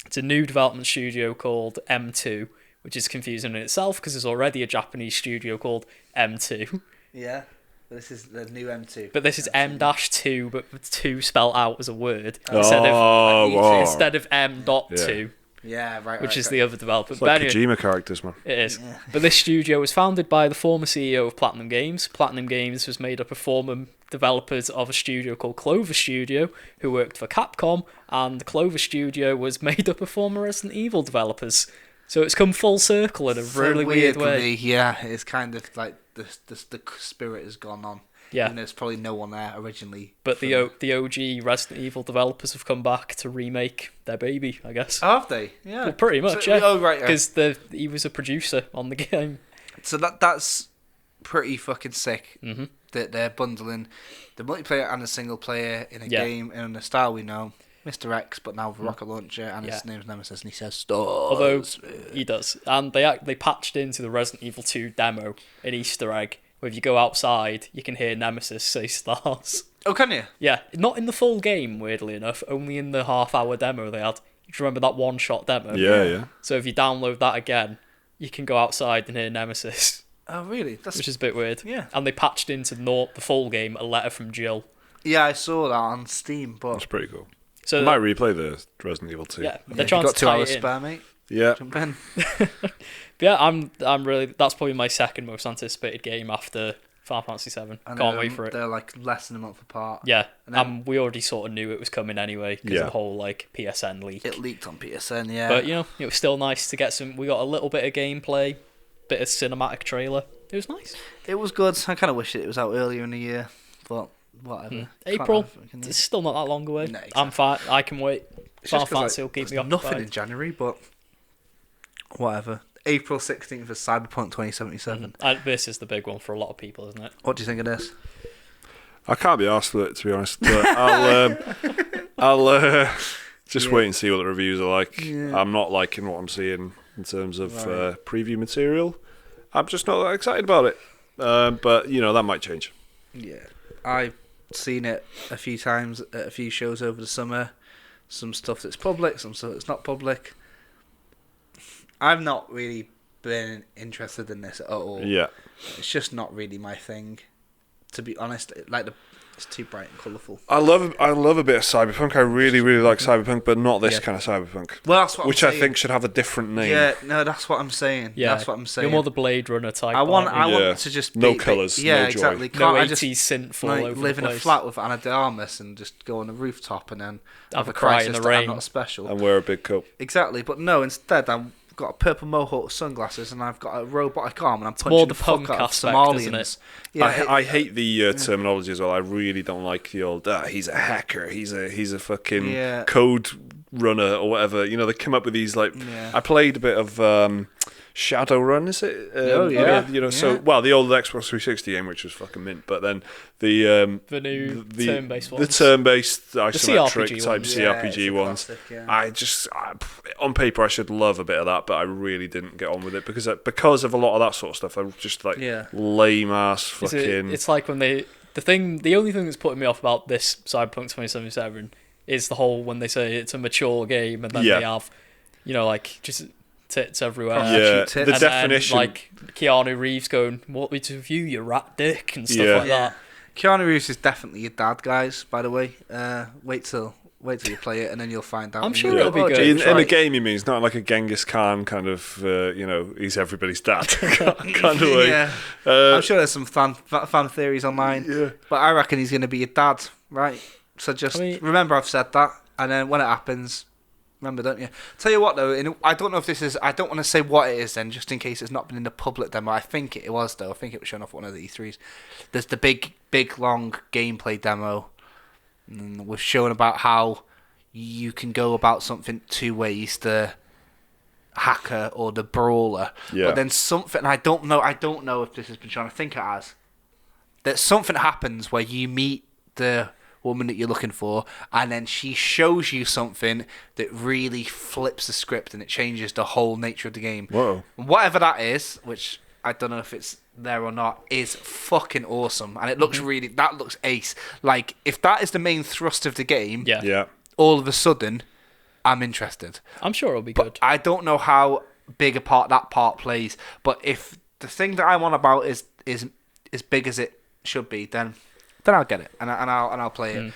It's a new development studio called M2, which is confusing in itself because there's already a Japanese studio called M2. Yeah. This is the new M2. But this is M-2, but with 2 spelled out as a word Wow. instead of M.2. Yeah, right. Which is the other developer. It's like Kojima characters, man. It is. Yeah. But this studio was founded by the former CEO of Platinum Games. Platinum Games was made up of former developers of a studio called Clover Studio, who worked for Capcom, and Clover Studio was made up of former Resident Evil developers. So it's come full circle in a really weird way. Yeah, it's kind of like the spirit has gone on. Yeah. And there's probably no one there originally. But the OG Resident Evil developers have come back to remake their baby, I guess. Oh, have they? Yeah. Well, pretty much, So- yeah. Oh, right. Because he was a producer on the game. So that's pretty fucking sick. Mm-hmm. That they're bundling the multiplayer and the single player in a Yeah. game in a style we know. Mr. X, but now with a rocket launcher, and his name's Nemesis, and he says stars. Although he does, and they patched into the Resident Evil 2 demo an Easter egg where if you go outside, you can hear Nemesis say stars. Oh, can you? Yeah, not in the full game, weirdly enough, only in the half-hour demo they had. Do you remember that one-shot demo? Yeah. So if you download that again, you can go outside and hear Nemesis, Oh, really? which is a bit weird. Yeah. And they patched into the full game a letter from Jill. Yeah, I saw that on Steam, but That's pretty cool. So I might replay the Resident Evil 2. yeah, yeah, they're if trying you got to 2 tie hours it in. spare, mate. Yeah. Jump in. But yeah, I'm really. That's probably my second most anticipated game after Final Fantasy VII. And Can't wait for it. They're like less than a month apart. Yeah, And then- we already sort of knew it was coming anyway because Yeah. of the whole like PSN leak. It leaked on PSN, yeah. But it was still nice to get some. We got a little bit of gameplay, bit of cinematic trailer. It was nice. It was good. I kind of wish it was out earlier in the year, but whatever. Can't April. have it, can you? It's still not that long away. No, I'm fine. I can wait. It's Final just 'cause, Fantasy will keep there's me nothing occupied. in January, but whatever. April 16th is Cyberpunk 2077. This is the big one for a lot of people, isn't it? What do you think of this? I can't be arsed with it, to be honest. But I'll just wait and see what the reviews are like. Yeah. I'm not liking what I'm seeing in terms of preview material. I'm just not that excited about it. But, that might change. Yeah. I've seen it a few times at a few shows over the summer. Some stuff that's public, some stuff that's not public. I've not really been interested in this at all. Yeah. It's just not really my thing, to be honest. It's too bright and colourful. I love a bit of cyberpunk. I really, really like cyberpunk, but not this kind of cyberpunk. Well, that's what which I'm I saying. think should have a different name. Yeah, no, that's what I'm saying. Yeah, That's what I'm saying. You're more the Blade Runner type. I want Yeah. to just No be, colours, Yeah, no joy. exactly. No Can't I just 80s synth fall like, over live the in a place. flat with Anna de Armas and just go on a rooftop and then Have a cry in crisis the that I'm rain. not special? And wear a big coat. Exactly, but no. Instead, I've got a purple mohawk, sunglasses, and I've got a robotic arm, and I'm more punching the the fuck punk out of aspect, Somalians. isn't it? Yeah, I hate the terminology as well. I really don't like the old. He's a hacker. He's a fucking Yeah. code runner or whatever. They come up with these like. Yeah. I played a bit of Shadowrun. Is it? Oh, yeah. So Yeah. the old Xbox 360 game, which was fucking mint. But then the new turn-based the ones. turn-based isometric CRPG type ones. Yeah, CRPG it's a ones. classic, yeah. On paper, I should love a bit of that, but I really didn't get on with it because of a lot of that sort of stuff. I'm just like Yeah. lame ass fucking. It's like when the only thing that's putting me off about this Cyberpunk 2077 is the whole when they say it's a mature game and then Yeah. they have, like just tits everywhere. Yeah, tits. the And then, definition. like Keanu Reeves going, "What me to view you rat dick" and stuff Yeah. like Yeah. that. Keanu Reeves is definitely your dad, guys. By the way, wait till you play it and then you'll find out. I'm sure You'll it'll be go, "Oh, good. James, in a right." game, you mean it's not like a Genghis Khan kind of, he's everybody's dad kind of way. Yeah. I'm sure there's some fan theories online. Yeah. But I reckon he's going to be your dad, right? So just remember I've said that, and then when it happens, remember, don't you? Tell you what though, I don't know if this is. I don't want to say what it is then, just in case it's not been in the public demo. I think it was though. I think it was shown off one of the E3s. There's the big long gameplay demo, and we've shown about how you can go about something 2 ways to hacker or the brawler. Yeah. But then something, I don't know if this has been shown, I think it has, that something happens where you meet the woman that you're looking for, and then she shows you something that really flips the script and it changes the whole nature of the game. Whoa. Whatever that is, which I don't know if it's there or not, is fucking awesome, and it looks that looks ace. Like, if that is the main thrust of the game, Yeah. all of a sudden I'm interested. I'm sure it'll be But good. I don't know how big a part that part plays. But if the thing that I'm on about is as big as it should be, then I'll get it and I'll play it.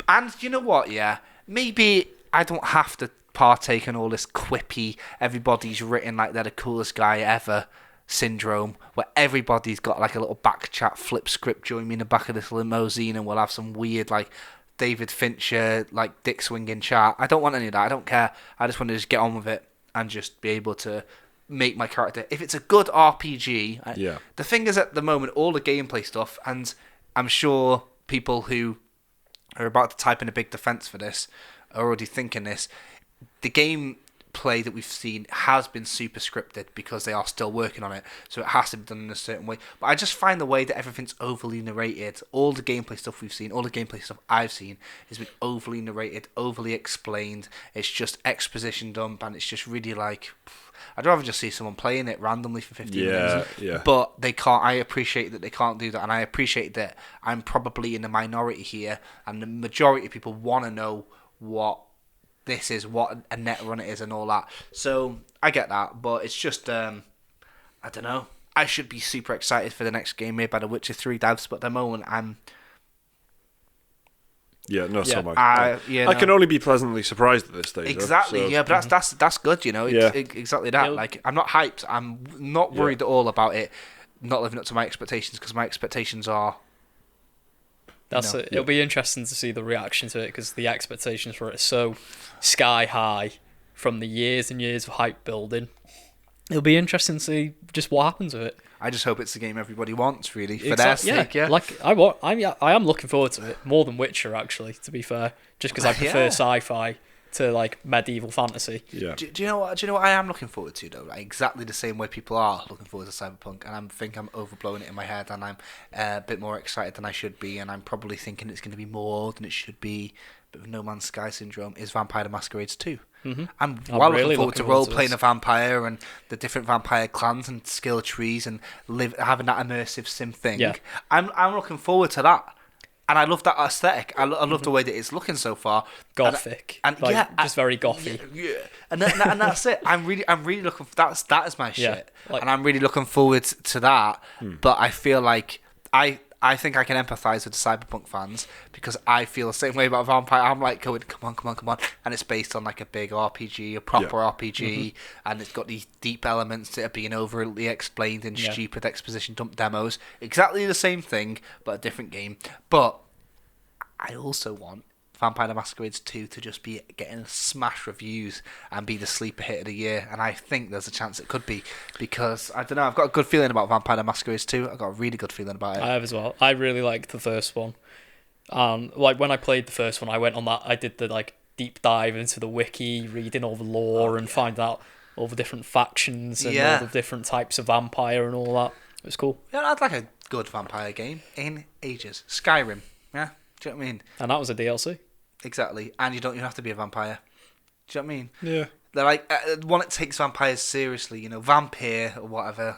And you know what? Yeah, maybe I don't have to partake in all this quippy, everybody's written like they're the coolest guy ever syndrome, where everybody's got like a little back chat flip script, join me in the back of this limousine and we'll have some weird like David Fincher like dick swinging chat. I don't want any of that. I don't care. I just want to just get on with it and just be able to make my character. If it's a good RPG, Yeah. the thing is, at the moment, all the gameplay stuff, and I'm sure people who are about to type in a big defense for this are already thinking this. The gameplay that we've seen has been super scripted because they are still working on it, so it has to be done in a certain way. But I just find the way that everything's overly narrated, all the gameplay stuff we've seen, all the gameplay stuff I've seen, has been overly narrated, overly explained. It's just exposition dump, and it's just really like, I'd rather just see someone playing it randomly for 15 minutes. Yeah. But they can't. I appreciate that they can't do that, and I appreciate that I'm probably in the minority here, and the majority of people want to know what this is, what a net run it is, and all that. So I get that, but it's just I don't know. I should be super excited for the next game made by the Witcher 3 devs, but at the moment I'm. Yeah, no, so Yeah. am I. I can only be pleasantly surprised at this stage. Exactly, though, so. yeah, but that's good, you know. It's, Yeah. exactly that. It'll- Like, I'm not hyped. I'm not worried at all about it not living up to my expectations, because my expectations are. That's No. it. It'll be interesting to see the reaction to it because the expectations for it are so sky high from the years and years of hype building. It'll be interesting to see just what happens with it. I just hope it's the game everybody wants, really, for their sake. Yeah. Like I am looking forward to it more than Witcher, actually. To be fair, just because I prefer Yeah. sci-fi to like medieval fantasy. Yeah. Do you know what? Do you know what I am looking forward to though? Like, exactly the same way people are looking forward to Cyberpunk, and I think I'm overblowing it in my head, and I'm a bit more excited than I should be, and I'm probably thinking it's going to be more than it should be. But with No Man's Sky syndrome is Vampire the Masquerade 2. Mm-hmm. I'm really looking forward to role playing this. a vampire and the different vampire clans and skill trees and having that immersive sim thing. Yeah. I'm looking forward to that, and I love that aesthetic. I love the way that it's looking so far. Gothic, and like, yeah, just very gothy. Yeah, and that's it. I'm really looking. That is my Yeah, shit, like- and I'm really looking forward to that. But I feel like I think I can empathise with the Cyberpunk fans because I feel the same way about Vampire. I'm like going, come on, and it's based on like a big RPG, a proper RPG, and it's got these deep elements that are being overly explained in stupid exposition dump demos. Exactly the same thing, but a different game. But I also want Vampire the Masquerade 2 to just be getting smash reviews and be the sleeper hit of the year, and I think there's a chance it could be, because I don't know, I've got a good feeling about Vampire the Masquerade 2. I've got a really good feeling about it. I have as well. I really liked the first one. Like when I played the first one, I went on that. I did the like deep dive into the wiki, reading all the lore and finding out all the different factions and all the different types of vampire and all that. It was cool. Yeah, I'd like a good vampire game in ages. Skyrim, yeah, do you know what I mean? And that was a DLC. Exactly, and you don't even have to be a vampire. Do you know what I mean? Yeah. They're like one that takes vampires seriously, you know, Vampire or whatever.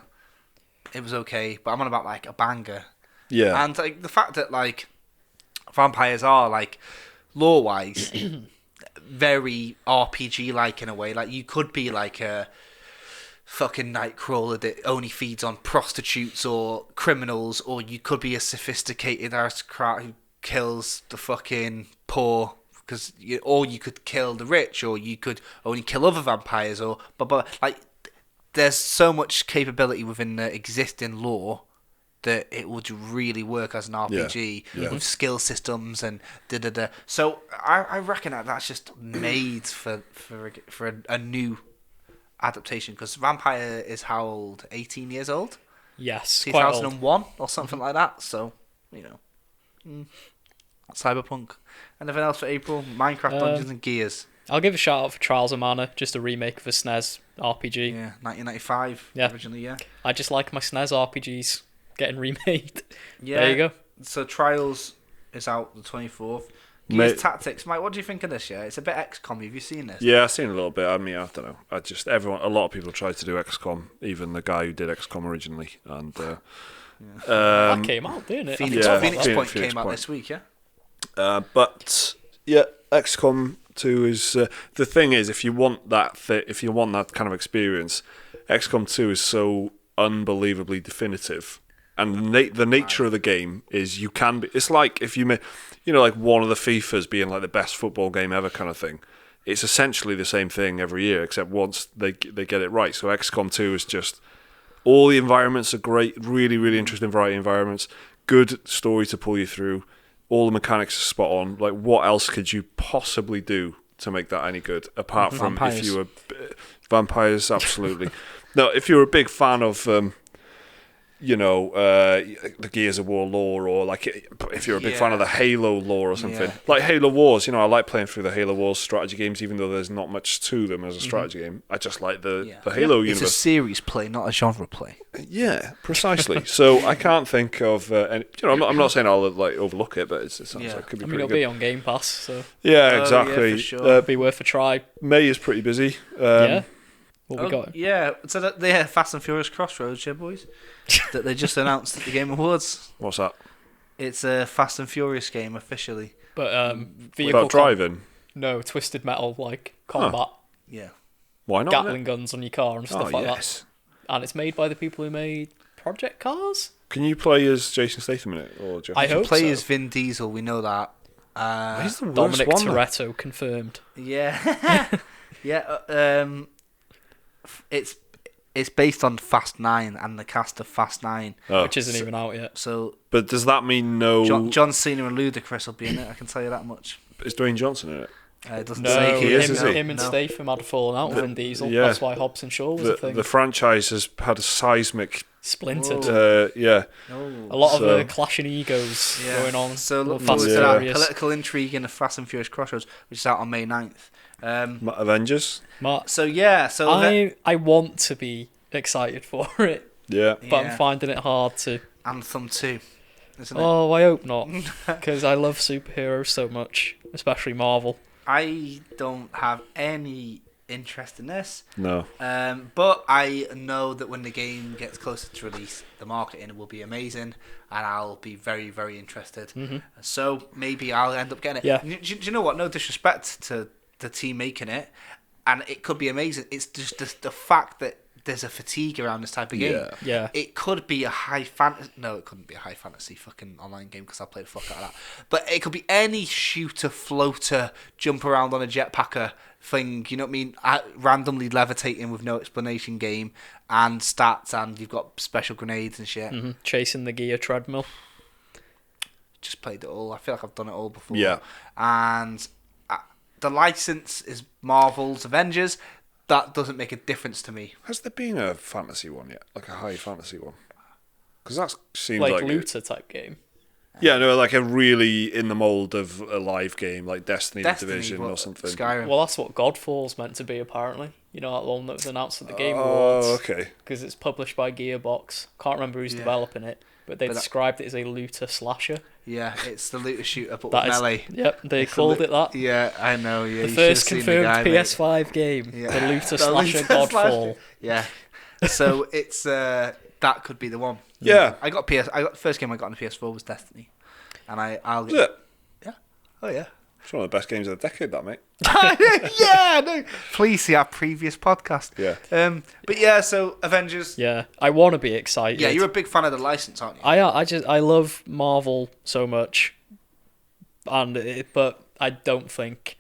It was okay, but I'm on about like a banger. Yeah. And like the fact that like vampires are like lore-wise very RPG-like in a way. Like you could be like a fucking Nightcrawler that only feeds on prostitutes or criminals, or you could be a sophisticated aristocrat who kills the fucking poor, or you could kill the rich, or you could only kill other vampires, or but like there's so much capability within the existing lore that it would really work as an RPG with skill systems and da. So I reckon that's just made for a new adaptation, because Vampire is how old? 18 years old? Yes, quite old. 2001 or something like that. So, you know, Cyberpunk. Anything else for April? Minecraft Dungeons and Gears. I'll give a shout out for Trials of Mana, just a remake of a SNES RPG. Yeah, 1995 Yeah. originally. Yeah. I just like my SNES RPGs getting remade. Yeah. There you go. So Trials is out the 24th. Mate- Gears Tactics, Mike. What do you think of this? Yeah, it's a bit XCOM. Have you seen this? Yeah, I've seen a little bit. I mean, I don't know. A lot of people tried to do XCOM, even the guy who did XCOM originally, and That came out, didn't it? Phoenix, Yeah, Phoenix Phoenix Point came out Point. this week. Yeah. But yeah, XCOM 2 is the thing is if you want that kind of experience, XCOM 2 is so unbelievably definitive, and the nature of the game is you can be. It's like if you like one of the FIFAs being like the best football game ever kind of thing. It's essentially the same thing every year, except once they get it right. So XCOM 2 is just all the environments are great, really really interesting variety of environments, good story to pull you through. All the mechanics are spot on. Like, what else could you possibly do to make that any good? Apart from Vampires. if you were vampires, absolutely. No, if you're a big fan of, the Gears of War lore, or like if you're a big fan of the Halo lore or something, Yeah. like Halo Wars. I like playing through the Halo Wars strategy games, even though there's not much to them as a strategy game. I just like the Halo It's a universe. series play, not a genre play. Yeah, precisely. So I can't think of any. I'm not saying I'll like overlook it, but it sounds like it could be I mean, pretty it'll good. be on Game Pass, so Yeah, Oh, exactly. yeah, for sure. it'll be worth a try. May is pretty busy. Yeah. What we got? Yeah, so they Fast and Furious Crossroads, yeah, boys. That they just announced at the Game Awards. What's that? It's a Fast and Furious game officially. But vehicle About driving? no, twisted metal like combat, Yeah. Why not? Gatling guns on your car and stuff like yes. that. And it's made by the people who made Project Cars. Can you play as Jason Statham in it? Or Jeff? I hope Play so. as Vin Diesel, we know that. He's the worst Dominic one. though. Toretto confirmed. Yeah. It's based on Fast 9 and the cast of Fast 9. Oh. Which isn't even out yet. So But does that mean no? John Cena and Ludacris will be in it, I can tell you that much. Is Dwayne Johnson in it? It doesn't No, say he here. is, he? him and Statham had fallen out with Vin Diesel. yeah. That's why Hobbs and Shaw was a thing. The franchise has had a seismic. Splintered. Yeah. A lot So- of clashing egos Yeah. going on. So look Fast forward and to that Furious. political intrigue in the Fast and Furious Crossroads, which is out on May 9th. Avengers. Mark, So yeah, so I want to be excited for it, Yeah. but Yeah. I'm finding it hard to. Anthem 2, isn't it? Oh, I hope not, because I love superheroes so much, especially Marvel. I don't have any interest in this, No. but I know that when the game gets closer to release, the marketing will be amazing, and I'll be very, very interested. So maybe I'll end up getting it. Yeah. Do you know what? No disrespect to the team making it, and it could be amazing. It's just the fact that there's a fatigue around this type of game. Yeah. Yeah. It could be a high fantasy. No, it couldn't be a high fantasy fucking online game because I played the fuck out of that. But it could be any shooter, floater, jump around on a jetpacker thing. You know what I mean? Randomly levitating with no explanation game and stats, and you've got special grenades and shit. Chasing the gear treadmill. Just played it all. I feel like I've done it all before. Yeah. And the license is Marvel's Avengers. That doesn't make a difference to me. Has there been a fantasy one yet? Like a high fantasy one? Because that seems Like like looter type game. Yeah, no, like a really in the mold of a live game, like Destiny, The Division what- or something. Skyrim. Well, that's what Godfall's meant to be, apparently. You know, that one that was announced at the Game Oh, Awards. okay. Because it's published by Gearbox. Can't remember who's Yeah. developing it, but they But that- described it as a looter slasher. Yeah, it's the looter shooter, but That with is, melee. yep, they It's the called loo- it that. Yeah, I know. Yeah, The you first should've seen confirmed the guy, mate. PS5 game, Yeah. the looter The slasher looter slasher. Godfall. Yeah. So it's that could be the one. Yeah. I got the first game I got on the PS4 was Destiny, and I'll Is get. it? Yeah. Oh yeah. It's one of the best games of the decade, that, mate. Yeah. No. Please see our previous podcast. Yeah. But yeah, so Avengers. Yeah, I want to be excited. Yeah, you're a big fan of the license, aren't you? I love Marvel so much, but I don't think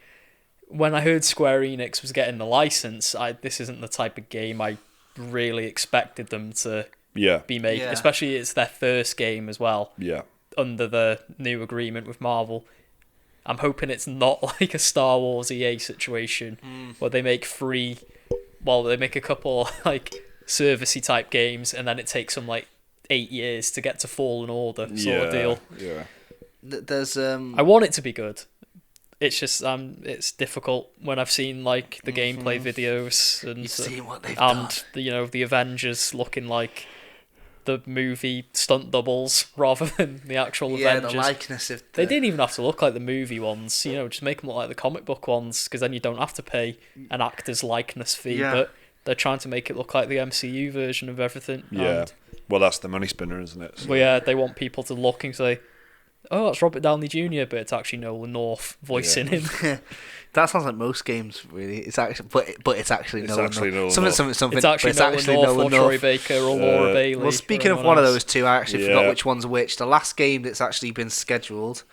when I heard Square Enix was getting the license, this isn't the type of game I really expected them to Yeah. be making. Yeah. Especially it's their first game as well Yeah. under the new agreement with Marvel. I'm hoping it's not like a Star Wars EA situation where they make they make a couple like servicey type games and then it takes them like 8 years to get to Fallen Order sort of deal. Yeah. There's I want it to be good. it's just it's difficult when I've seen like the gameplay videos and You've seen what they've and done. the Avengers looking like the movie stunt doubles rather than the actual Yeah, Avengers. the likeness of They didn't even have to look like the movie ones, just make them look like the comic book ones, because then you don't have to pay an actor's likeness fee. Yeah. But they're trying to make it look like the MCU version of everything. Yeah. And, Well, that's the money spinner, isn't it? So- well, yeah, they want people to look and say, "Oh, that's Robert Downey Jr.," but it's actually Nolan North voicing him. That sounds like most games, really. It's actually, but it's actually It's Nolan actually North. Nolan Something. It's actually but Nolan North or Troy Baker or Laura Bailey. Well, speaking or of anyone one of else. those two, I actually Yeah. forgot which one's which. The last game that's actually been scheduled,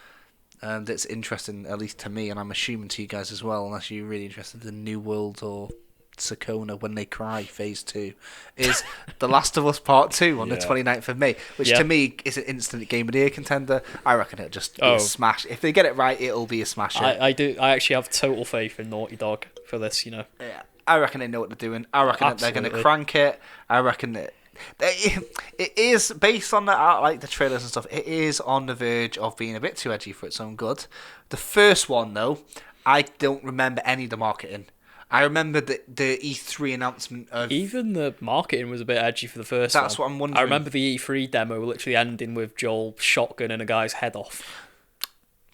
that's interesting, at least to me, and I'm assuming to you guys as well, unless you're really interested in New World or Sakona When They Cry Phase 2, is The Last of Us Part 2 on the Yeah. 29th of May, which Yeah. to me is an instant Game of the Year contender. I reckon it'll just be Oh. a smash. If they get it right, it'll be a smash hit. I actually have total faith in Naughty Dog for this. Yeah, I reckon they know what they're doing. I reckon that they're going to Absolutely. crank it. I reckon that it is based on the art, like the trailers and stuff. It is on the verge of being a bit too edgy for its own good. The first one, though, I don't remember any of the marketing. I remember the E3 announcement of. Even the marketing was a bit edgy for the first one. That's what I'm wondering. I remember the E3 demo literally ending with Joel shotgunning a guy's head off.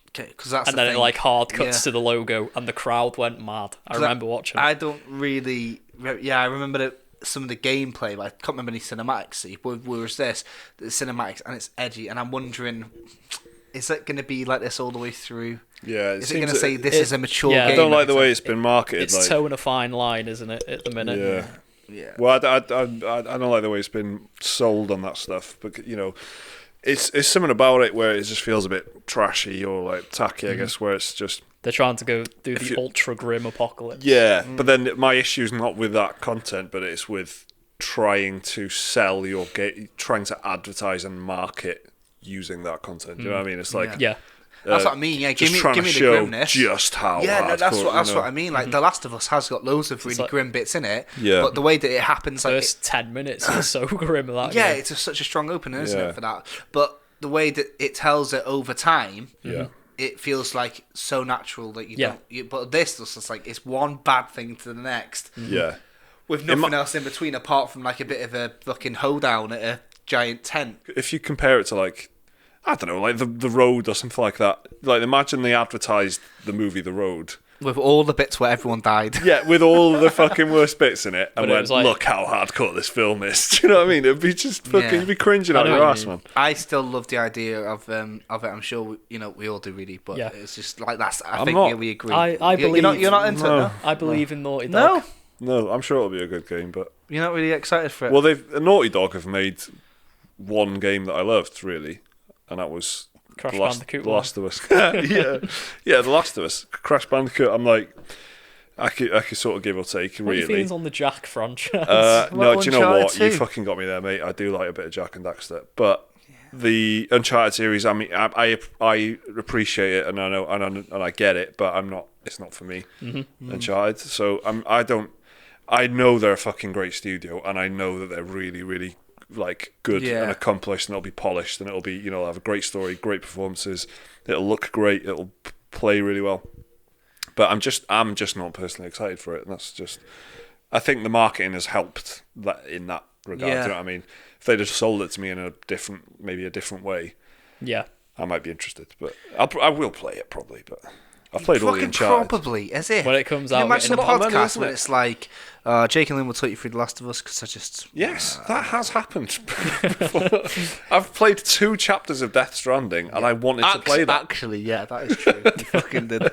Okay, because that's And the then thing. it like hard cuts Yeah. to the logo and the crowd went mad. I 'Cause remember watching it. I don't really. Yeah, I remember some of the gameplay, but I can't remember any cinematics. See, whereas this, the cinematics, and it's edgy, and I'm wondering, is it going to be like this all the way through? Yeah. Is it going to say this is a mature yeah, game? I don't like the and way it's been marketed. It's like, towing a fine line, isn't it, at the minute? yeah. Yeah. Well, I don't like the way it's been sold on that stuff, but it's something about it where it just feels a bit trashy or like tacky, I guess, where it's just They're trying to go do If the you- ultra grim apocalypse. yeah. But then my issue's not with that content, but it's with trying to sell your game, trying to advertise and market using that content. Do you know what I mean? It's like Yeah. That's what I mean. Yeah, give just me trying the to show grimness. just how. Yeah, no, that's hardcore, what I mean. Like The Last of Us has got loads of really like- grim bits in it. Yeah. But the way that it happens, like First 10 minutes is so grim of that yeah, game. it's such a strong opener, isn't Yeah. it, for that? But the way that it tells it over time, Yeah. it feels like so natural that you Yeah. don't. But this was just like it's one bad thing to the next, Yeah. with nothing else in between apart from like a bit of a fucking hoedown at a giant tent. If you compare it to like, I don't know, like the Road or something like that. Like imagine they advertised the movie The Road. With all the bits where everyone died. Yeah, with all the fucking worst bits in it, and But it went, was like- look how hardcore this film is. Do you know what I mean? It'd be just fucking, Yeah. you'd be cringing I out know your what you ass, mean. man. I still love the idea of it. I'm sure we all do really, but Yeah. it's just like that's. I I'm think not- we agree. I You're not believe- into it, No. no? I believe in Naughty Dog. No, No, I'm sure it'll be a good game, but you're not really excited for it. well, Naughty Dog have made one game that I loved really, and that was Crash The Last, Bandicoot The one. Last of Us. yeah, The Last of Us. Crash Bandicoot. I'm like, I could sort of give or take What are your really. feelings on the Jack franchise? No, do you know Uncharted what? You 2? fucking got me there, mate. I do like a bit of Jack and Daxter, but the Uncharted series, I mean, I appreciate it, and I know, and I get it, but I'm not. It's not for me. Uncharted. So I know they're a fucking great studio, and I know that they're really, really like good Yeah. and accomplished, and it'll be polished, and it'll be they'll have a great story, great performances. It'll look great. It'll play really well. But I'm just not personally excited for it, and that's just. I think the marketing has helped that in that regard. Yeah. Do you know what I mean? If they'd have sold it to me in a different way, yeah. I might be interested. But I will play it probably. But I've played all the Fucking Uncharted. probably, as if. When it comes Can you out, imagine getting a a lot of money, podcast isn't when it? it's like, Jake and Lynn will take you through The Last of Us because I just. Yes, that has happened. I've played 2 chapters of Death Stranding, and I wanted to play that. Actually, yeah, that is true. You fucking did.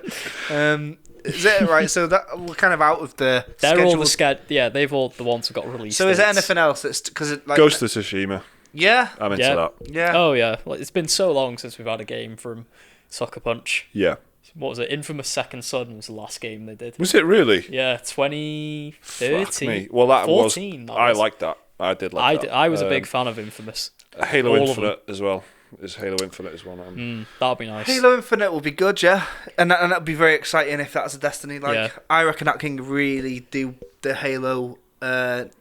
Is it right? So that we're kind of out of the. They're all the schedule. yeah, they've all the ones who got released. So is there dates. anything else that's because it like Ghost of Tsushima. Yeah, I'm into Yeah. that. yeah. Oh yeah, like, it's been so long since we've had a game from Sucker Punch. Yeah. What was it? Infamous Second Son was the last game they did. Was it really? Yeah, Fuck 2013. me. Well, that 14, was. that I was. liked that. I did like that. I was a big fan of Infamous. Halo all of Infinite as well. Is Halo Infinite is one. That'd be nice. Halo Infinite will be good, yeah, and that'd be very exciting if that's a Destiny. Like, Yeah. I reckon that can really do the Halo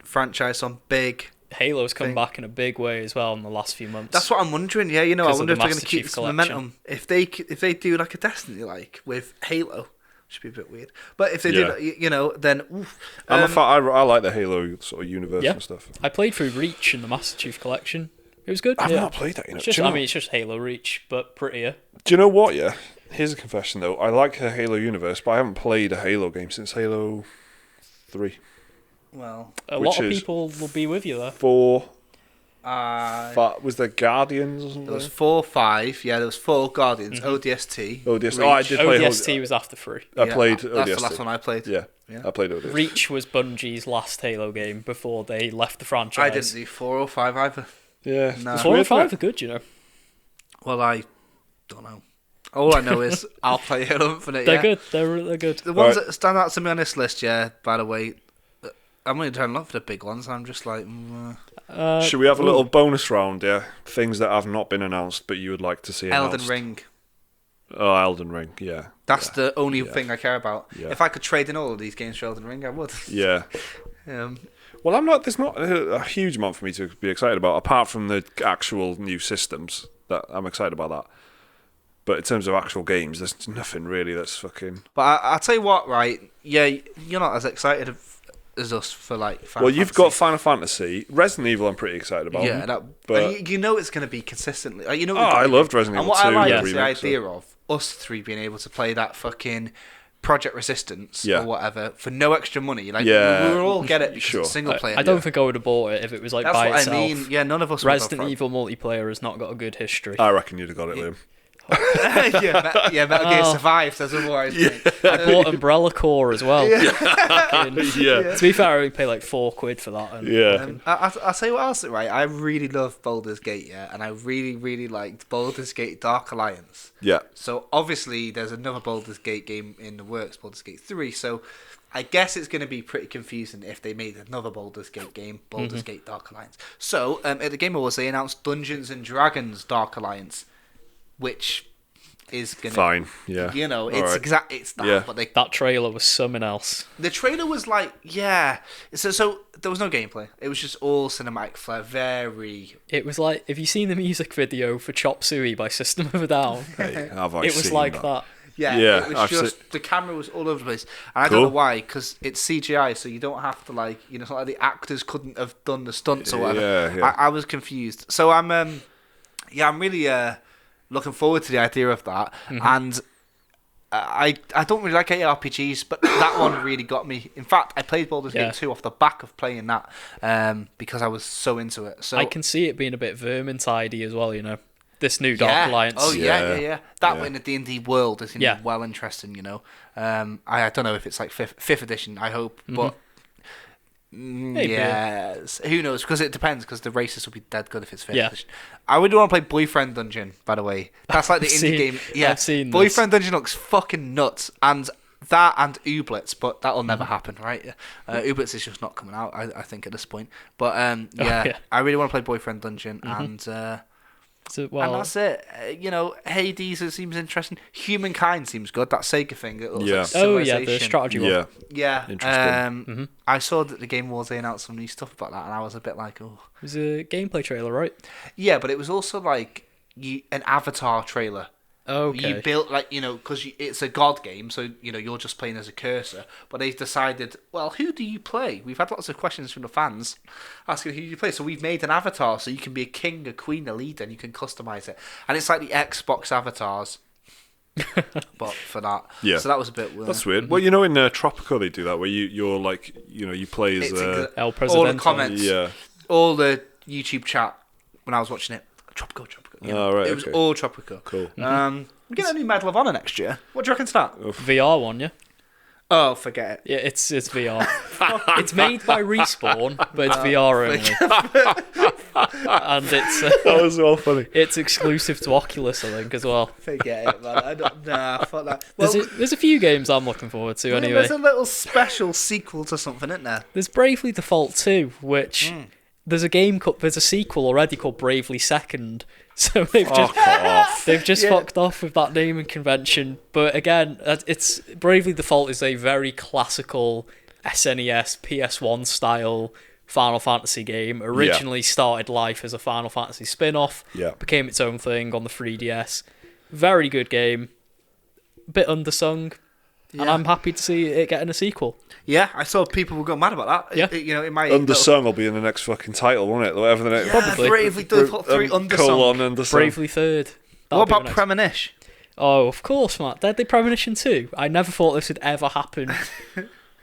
franchise on big. Halo's come back in a big way as well in the last few months. That's what I'm wondering. Yeah, I Because of wonder the if they're going Master to keep Chief this Collection. momentum. If they do like a Destiny with Halo, which would be a bit weird. But if they do, then oof. I'm a fan. I like the Halo sort of universe and stuff. I played through Reach in the Master Chief Collection. It was good. I've not played that. It's just, it's just Halo Reach, but prettier. Do you know what? Yeah. Here's a confession though. I like the Halo universe, but I haven't played a Halo game since Halo 3. Well, a lot of people will be with you there. 4. Was there Guardians or something? There was 4, 5. Yeah, there was 4 Guardians. ODST. ODST. Oh, I did play ODST was after 3. I played ODST. That's the last one I played. Yeah. I played ODST. Reach was Bungie's last Halo game before they left the franchise. I didn't do 4 or 5 either. Yeah. No. 4 or 5 are good, you know. Well, I don't know. All I know is I'll play Halo Infinite. They're good. They're good. The ones that stand out to me on this list, by the way, I'm only trying to look for the big ones. I'm just like... Should we have a little bonus round, yeah? Things that have not been announced, but you would like to see announced. Elden Ring. Oh, Elden Ring, yeah. That's the only thing I care about. Yeah. If I could trade in all of these games for Elden Ring, I would. Yeah. Well, there's not a huge amount for me to be excited about, apart from the actual new systems. That I'm excited about that. But in terms of actual games, there's nothing really that's fucking... But I'll tell you what, right? Yeah, you're not as excited as us for, like, Final Fantasy. You've got Final Fantasy. Resident Evil I'm pretty excited about. Yeah, but you know it's going to be consistently... I loved Resident Evil 2. And what I like is the idea of us 3 being able to play that fucking Project Resistance or whatever for no extra money. Like, we'll all get it because it's single player. I don't think I would have bought it if it was like That's by what itself. I mean. Yeah, none of us Resident Evil multiplayer has not got a good history. I reckon you'd have got it, Liam. Metal Gear survived, as otherwise. I bought Umbrella Corps as well. Yeah. To be fair, I only paid like £4 for that. And I'll tell you what else, right? I really love Baldur's Gate, and I really, really liked Baldur's Gate Dark Alliance. Yeah. So obviously there's another Baldur's Gate game in the works, Baldur's Gate 3, so I guess it's going to be pretty confusing if they made another Baldur's Gate game, Baldur's Gate Dark Alliance. So at the Game Awards they announced Dungeons and Dragons Dark Alliance, which is gonna yeah. It's that. But that trailer was something else. The trailer was like, So there was no gameplay. It was just all cinematic flair. It was like, have you seen the music video for Chop Suey by System of a Down? Hey, it was like that. Yeah, it was just the camera was all over the place, and I don't know why, because it's CGI, so you don't have to it's not like the actors couldn't have done the stunts or whatever. Yeah. I was confused, so I'm really looking forward to the idea of that, and I don't really like ARPGs, but that one really got me. In fact, I played Baldur's Gate 2 off the back of playing that because I was so into it. So I can see it being a bit Vermintide-y as well, you know. This new Dark Alliance. Oh yeah. That in the D&D world is well interesting, you know. I don't know if it's like fifth edition. I hope, but yes, who knows? Because it depends. Because the races will be dead good if it's fifth edition. I really want to play Boyfriend Dungeon. By the way, that's like the indie game. Yeah, I've seen Boyfriend Dungeon looks fucking nuts, and that and Ooblets, but that'll never happen, right? Ooblets is just not coming out. I think at this point, but I really want to play Boyfriend Dungeon and. And that's it. Hades seems interesting. Humankind seems good. That Sega thing. The strategy one. Yeah. Interesting. I saw that the Game Awards they announced some new stuff about that, and I was a bit like, oh. It was a gameplay trailer, right? Yeah, but it was also like an Avatar trailer. Okay. You built because it's a god game, so you're just playing as a cursor. But they've decided, well, who do you play? We've had lots of questions from the fans asking who do you play. So we've made an avatar, so you can be a king, a queen, a leader, and you can customize it. And it's like the Xbox avatars, but for that. Yeah. So that was a bit weird. That's weird. Well, in Tropico they do that where you're like you play as El Presidente. All the comments, all the YouTube chat when I was watching it. Tropico. It was all Tropico. Cool. We get a new Medal of Honor next year. What do you reckon to that? VR one, yeah? Oh, forget it. Yeah, it's VR. It's made by Respawn, but it's VR only. And it's that was all funny. It's exclusive to Oculus, I think, as well. Forget it, man. I don't. Nah, fuck that. Well, there's a few games I'm looking forward to. Anyway, there's a little special sequel to something, isn't there? There's Bravely Default 2, which there's a sequel already called Bravely Second. So they've just fucked off with that naming convention. But again, it's Bravely Default is a very classical SNES PS1 style Final Fantasy game. Originally started life as a Final Fantasy spin-off. Yeah. Became its own thing on the 3DS. Very good game. Bit undersung. And I'm happy to see it getting a sequel. Yeah, I saw people were going mad about that. Yeah. It might Undersung will be in the next fucking title, won't it? Whatever the next. Probably. Bravely Default 3 Undersung. Colon Undersung. Bravely Third. What about Premonition? Oh, of course, Matt. Deadly Premonition 2. I never thought this would ever happen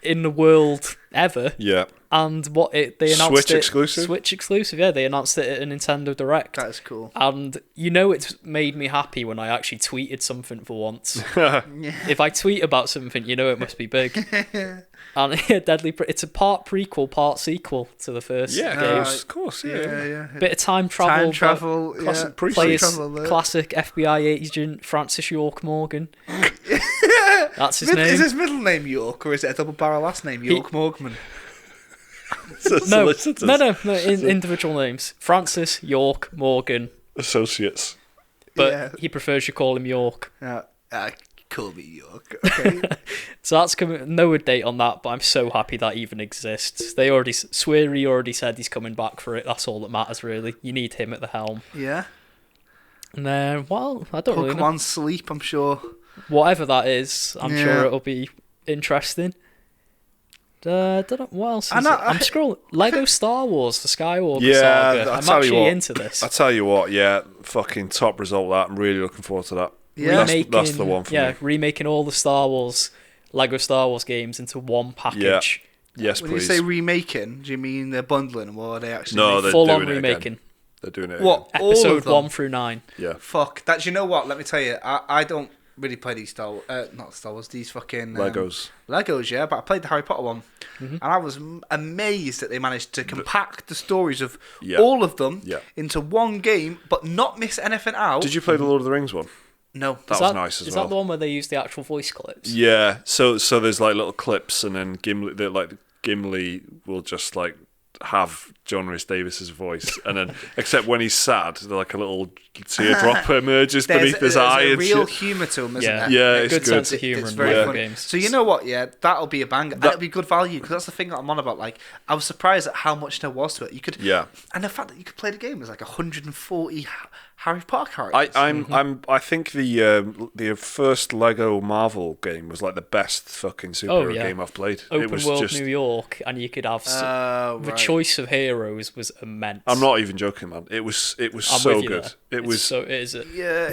in the world ever. Yeah. And they announced Switch it. exclusive? Switch exclusive, yeah. They announced it at a Nintendo Direct. That is cool. And it's made me happy when I actually tweeted something for once. If I tweet about something, it must be big. And it's a part prequel, part sequel to the first game. of course, Yeah. Bit of time travel. Time travel. Classic yeah. Plays Travel, classic FBI agent Francis York Morgan. That's his name. Is his middle name York, or is it a double barrel last name, York Morgman? No, individual names. Francis York Morgan. Associates. But he prefers you call him York. Call me York. Okay. So that's coming. No date on that, but I'm so happy that even exists. They already Sweary already said he's coming back for it. That's all that matters, really. You need him at the helm. Yeah. And then, I don't really know. Pokemon Sleep, I'm sure. Whatever that is, I'm sure it'll be interesting. Don't know what else is it? I'm scrolling. Lego Star Wars, the Skywalker saga. I'm actually into this. I tell you what, fucking top result that. I'm really looking forward to that. Yeah, that's the one for me. Remaking all the Lego Star Wars games into one package. Yeah. Yes, when please. When you say remaking, do you mean they're bundling them, or are they actually they're full-on doing remaking? Again. They're doing it. What? Again. Episode 1 through 9. Yeah. Fuck. That. You know what? Let me tell you. I don't really play these not Star Wars. These fucking Legos. Yeah, but I played the Harry Potter one, and I was amazed that they managed to compact the stories of all of them into one game, but not miss anything out. Did you play the Lord of the Rings one? No. That was nice as well. Is that the one where they use the actual voice clips? Yeah. So there's like little clips, and then Gimli will just like have John Rhys Davis's voice, and then except when he's sad, like a little teardrop emerges beneath his eye. There's and real shit. humour to them, isn't there? Yeah, it's good sense of humour It's in very video fun. games. So you know what? Yeah, that'll be a banger. And it'll be good value, because that's the thing that I'm on about. Like, I was surprised at how much there was to it. You could, and the fact that you could play the game, there's like 140 Harry Potter characters. I think the first Lego Marvel game was like the best fucking superhero game I've played. Open it was world just New York, and you could have the choice of heroes was immense. I'm not even joking, man. It was so good. It is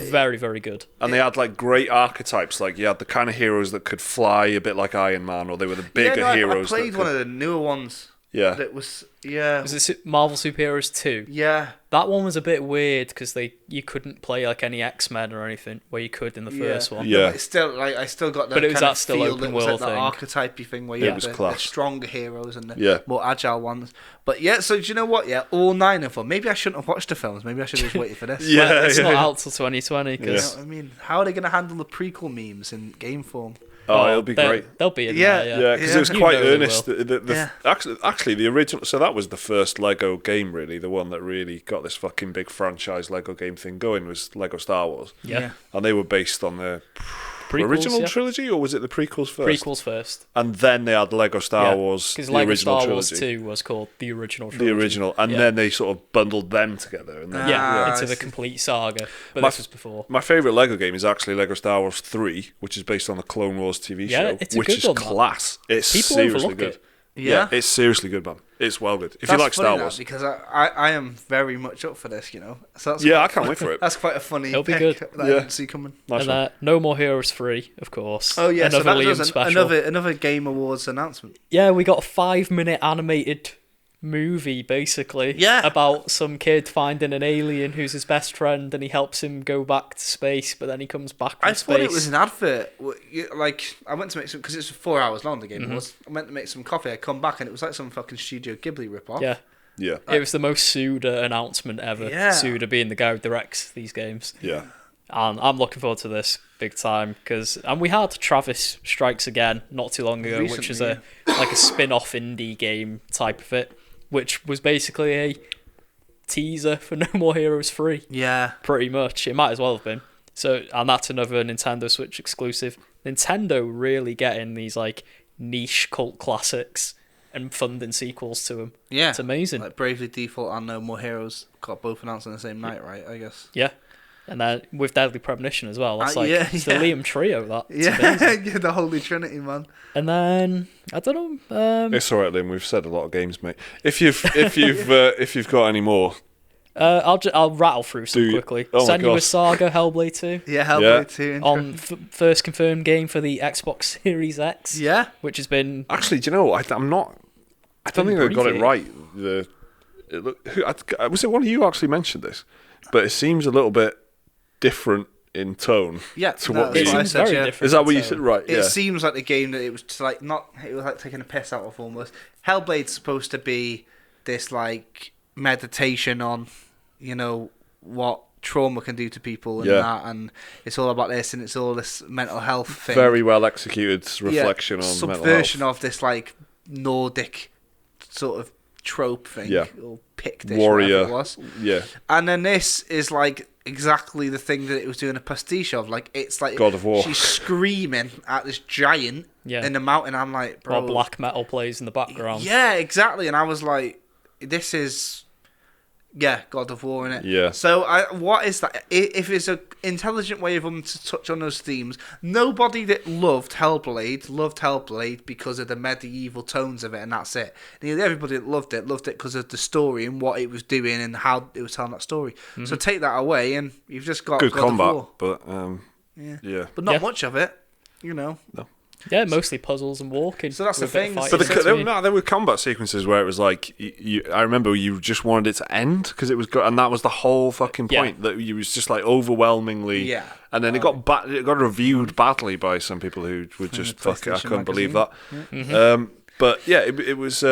very, very good. And they had like great archetypes. Like you had the kind of heroes that could fly, a bit like Iron Man, or they were the bigger heroes. I played one of the newer ones. Yeah. That was Was it Marvel Superheroes 2? Yeah. That one was a bit weird because you couldn't play like any X-Men or anything where you could in the first one. Yeah. But it's still like I still got that. But it was kind that of still feel open that was world like thing. that archetypey thing where you had the stronger heroes and the more agile ones. But so do you know what? Yeah, all 9 of them. Maybe I shouldn't have watched the films. Maybe I should have just waited for this. It's not out till 2020. Cause You know what I mean, how are they going to handle the prequel memes in game form? Oh, it'll be great. They'll be in there. Yeah, because it was quite earnest. Actually, the original. So that was the first Lego game, really. The one that really got this fucking big franchise Lego game thing going was Lego Star Wars. Yeah. And they were based on the original trilogy, or was it the prequels first? Prequels first. And then they had Lego Star Wars, because the Lego original Star Wars trilogy. 2 was called the original trilogy. The original, and then they sort of bundled them together. And then, into the complete saga. But this was before. My favourite Lego game is actually Lego Star Wars 3, which is based on the Clone Wars TV show, it's a which good is one, class. It's People seriously overlook good. it. Yeah, it's seriously good, man. It's well good. If you like Star Wars, because I am very much up for this, So that's I can't wait for it. That's quite a funny. It'll be pick good. That I didn't see coming. Nice And No More Heroes 3, of course. Oh yeah, another so that Liam was special. another Game Awards announcement. Yeah, we got a 5-minute animated movie basically about some kid finding an alien who's his best friend, and he helps him go back to space, but then he comes back from space. I thought it was an advert. Like, I went to make some, because it's 4 hours long, the game was. I went to make some coffee, I come back and it was like some fucking Studio Ghibli rip-off. Yeah. It was the most Suda announcement ever. Yeah. Suda being the guy who directs these games. Yeah. And I'm looking forward to this big time and we had Travis Strikes Again not too long ago, which is like a spin-off indie game type of it, which was basically a teaser for No More Heroes 3. Yeah. Pretty much. It might as well have been. So, and that's another Nintendo Switch exclusive. Nintendo really getting these like niche cult classics and funding sequels to them. Yeah, It's amazing. Like Bravely Default and No More Heroes got both announced on the same night, right? I guess. Yeah. And then with Deadly Premonition as well. That's it's the yeah. Liam trio, that. It's Yeah, amazing. the Holy Trinity, man. And then, I don't know. It's all right, Liam. We've said a lot of games, mate. If you've got any more, I'll rattle through some quickly. Oh my Senua's God. Saga, Hellblade 2. Yeah, Hellblade 2. On first confirmed game for the Xbox Series X. Yeah. Which has been... actually, do you know what? I'm not. I don't think I got it right. Was it one of you actually mentioned this? But it seems a little bit different in tone. Yeah, to no, what that's the, what I seems said, very yeah. different. is that what you so- said? Right. It Yeah. seems like the game that it was like not. It was like taking a piss out of almost. Hellblade's supposed to be this like meditation on, what trauma can do to people and that, and it's all about this, and it's all this mental health thing. Very well executed reflection on mental subversion health. of this like Nordic sort of trope thing, Yeah. or Pictish, Warrior. whatever it was. Yeah. And then this is like exactly the thing that it was doing a pastiche of. Like it's like God of War. she's screaming at this giant in the mountain. I'm like, bro, While black metal plays in the background. yeah, exactly. And I was like, this is, God of War, innit? Yeah. So what is that? If it's an intelligent way of them to touch on those themes, nobody that loved Hellblade because of the medieval tones of it, and that's it. Nearly everybody that loved it because of the story and what it was doing and how it was telling that story. So take that away, and you've just got Good God combat, of War. but Yeah. But not Yeah. much of it, No. Yeah, mostly puzzles and walking. So that's the with a bit of thing. fighting. But It's there were combat sequences where it was like I remember you just wanted it to end because it was and that was the whole fucking point, that you was just like overwhelmingly. Yeah. And then it got reviewed badly by some people who were just fuck it, I couldn't believe that. But yeah, it was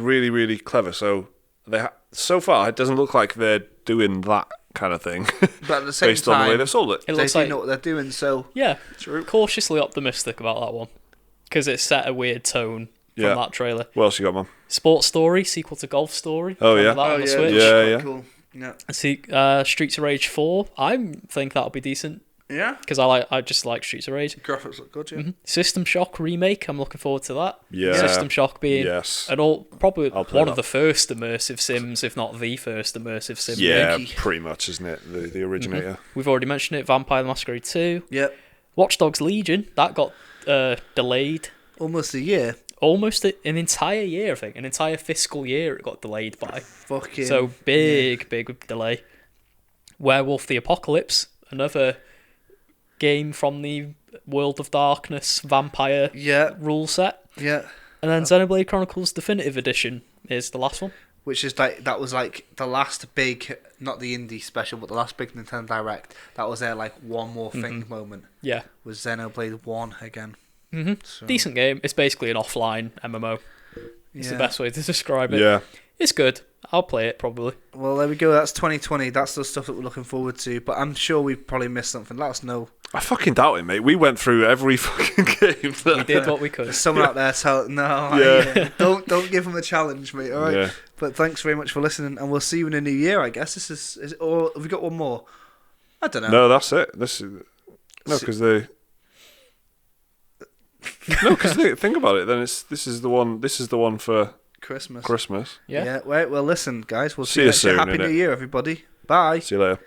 really, really clever. So so far it doesn't look like they're doing that kind of thing. But at the same based on the way time, they've sold it. It they looks do like know what they're doing. So yeah, cautiously optimistic about that one because it set a weird tone from Yeah. that trailer. What else you got, man? Sports Story sequel to Golf Story. Oh, Remember yeah. that on the Switch. Yeah, yeah. Cool. Yeah. See, Streets of Rage 4. I think that'll be decent Yeah. because I just like Streets of Rage. Graphics look good, yeah. System Shock remake. I'm looking forward to that. Yeah. System Shock being Yes. probably I'll play one that. of the first immersive sims, if not the first immersive sim. Yeah, Yankee. pretty much, isn't it? The originator. We've already mentioned it. Vampire the Masquerade 2. Yep. Watch Dogs Legion. That got delayed. Almost a year. Almost an entire year, I think. An entire fiscal year it got delayed by. Fucking. So big delay. Werewolf the Apocalypse. Another game from the World of Darkness vampire Yeah. rule set. Yeah. And then Xenoblade Chronicles Definitive Edition is the last one. Which is that was like the last big, not the indie special, but the last big Nintendo Direct. That was their like one more thing moment. Yeah. Was Xenoblade 1 again. So, Decent game. It's basically an offline MMO. It's the yeah. best way to describe it. Yeah. It's good. I'll play it probably. Well, there we go. That's 2020. That's the stuff that we're looking forward to. But I'm sure we've probably missed something. Let us know. I fucking doubt it, mate. We went through every fucking game. We did what we could. There's someone out there tell no. Yeah. Don't give them a challenge, mate. All right. Yeah. But thanks very much for listening, and we'll see you in the new year. I guess this is it, or have we got one more? I don't know. No, that's it. This is because think about it. Then this is the one. This is the one for Christmas. Christmas. Yeah. Right. Well, listen, guys. We'll See see you you next year. soon, Happy innit? New Year, everybody. Bye. See you later.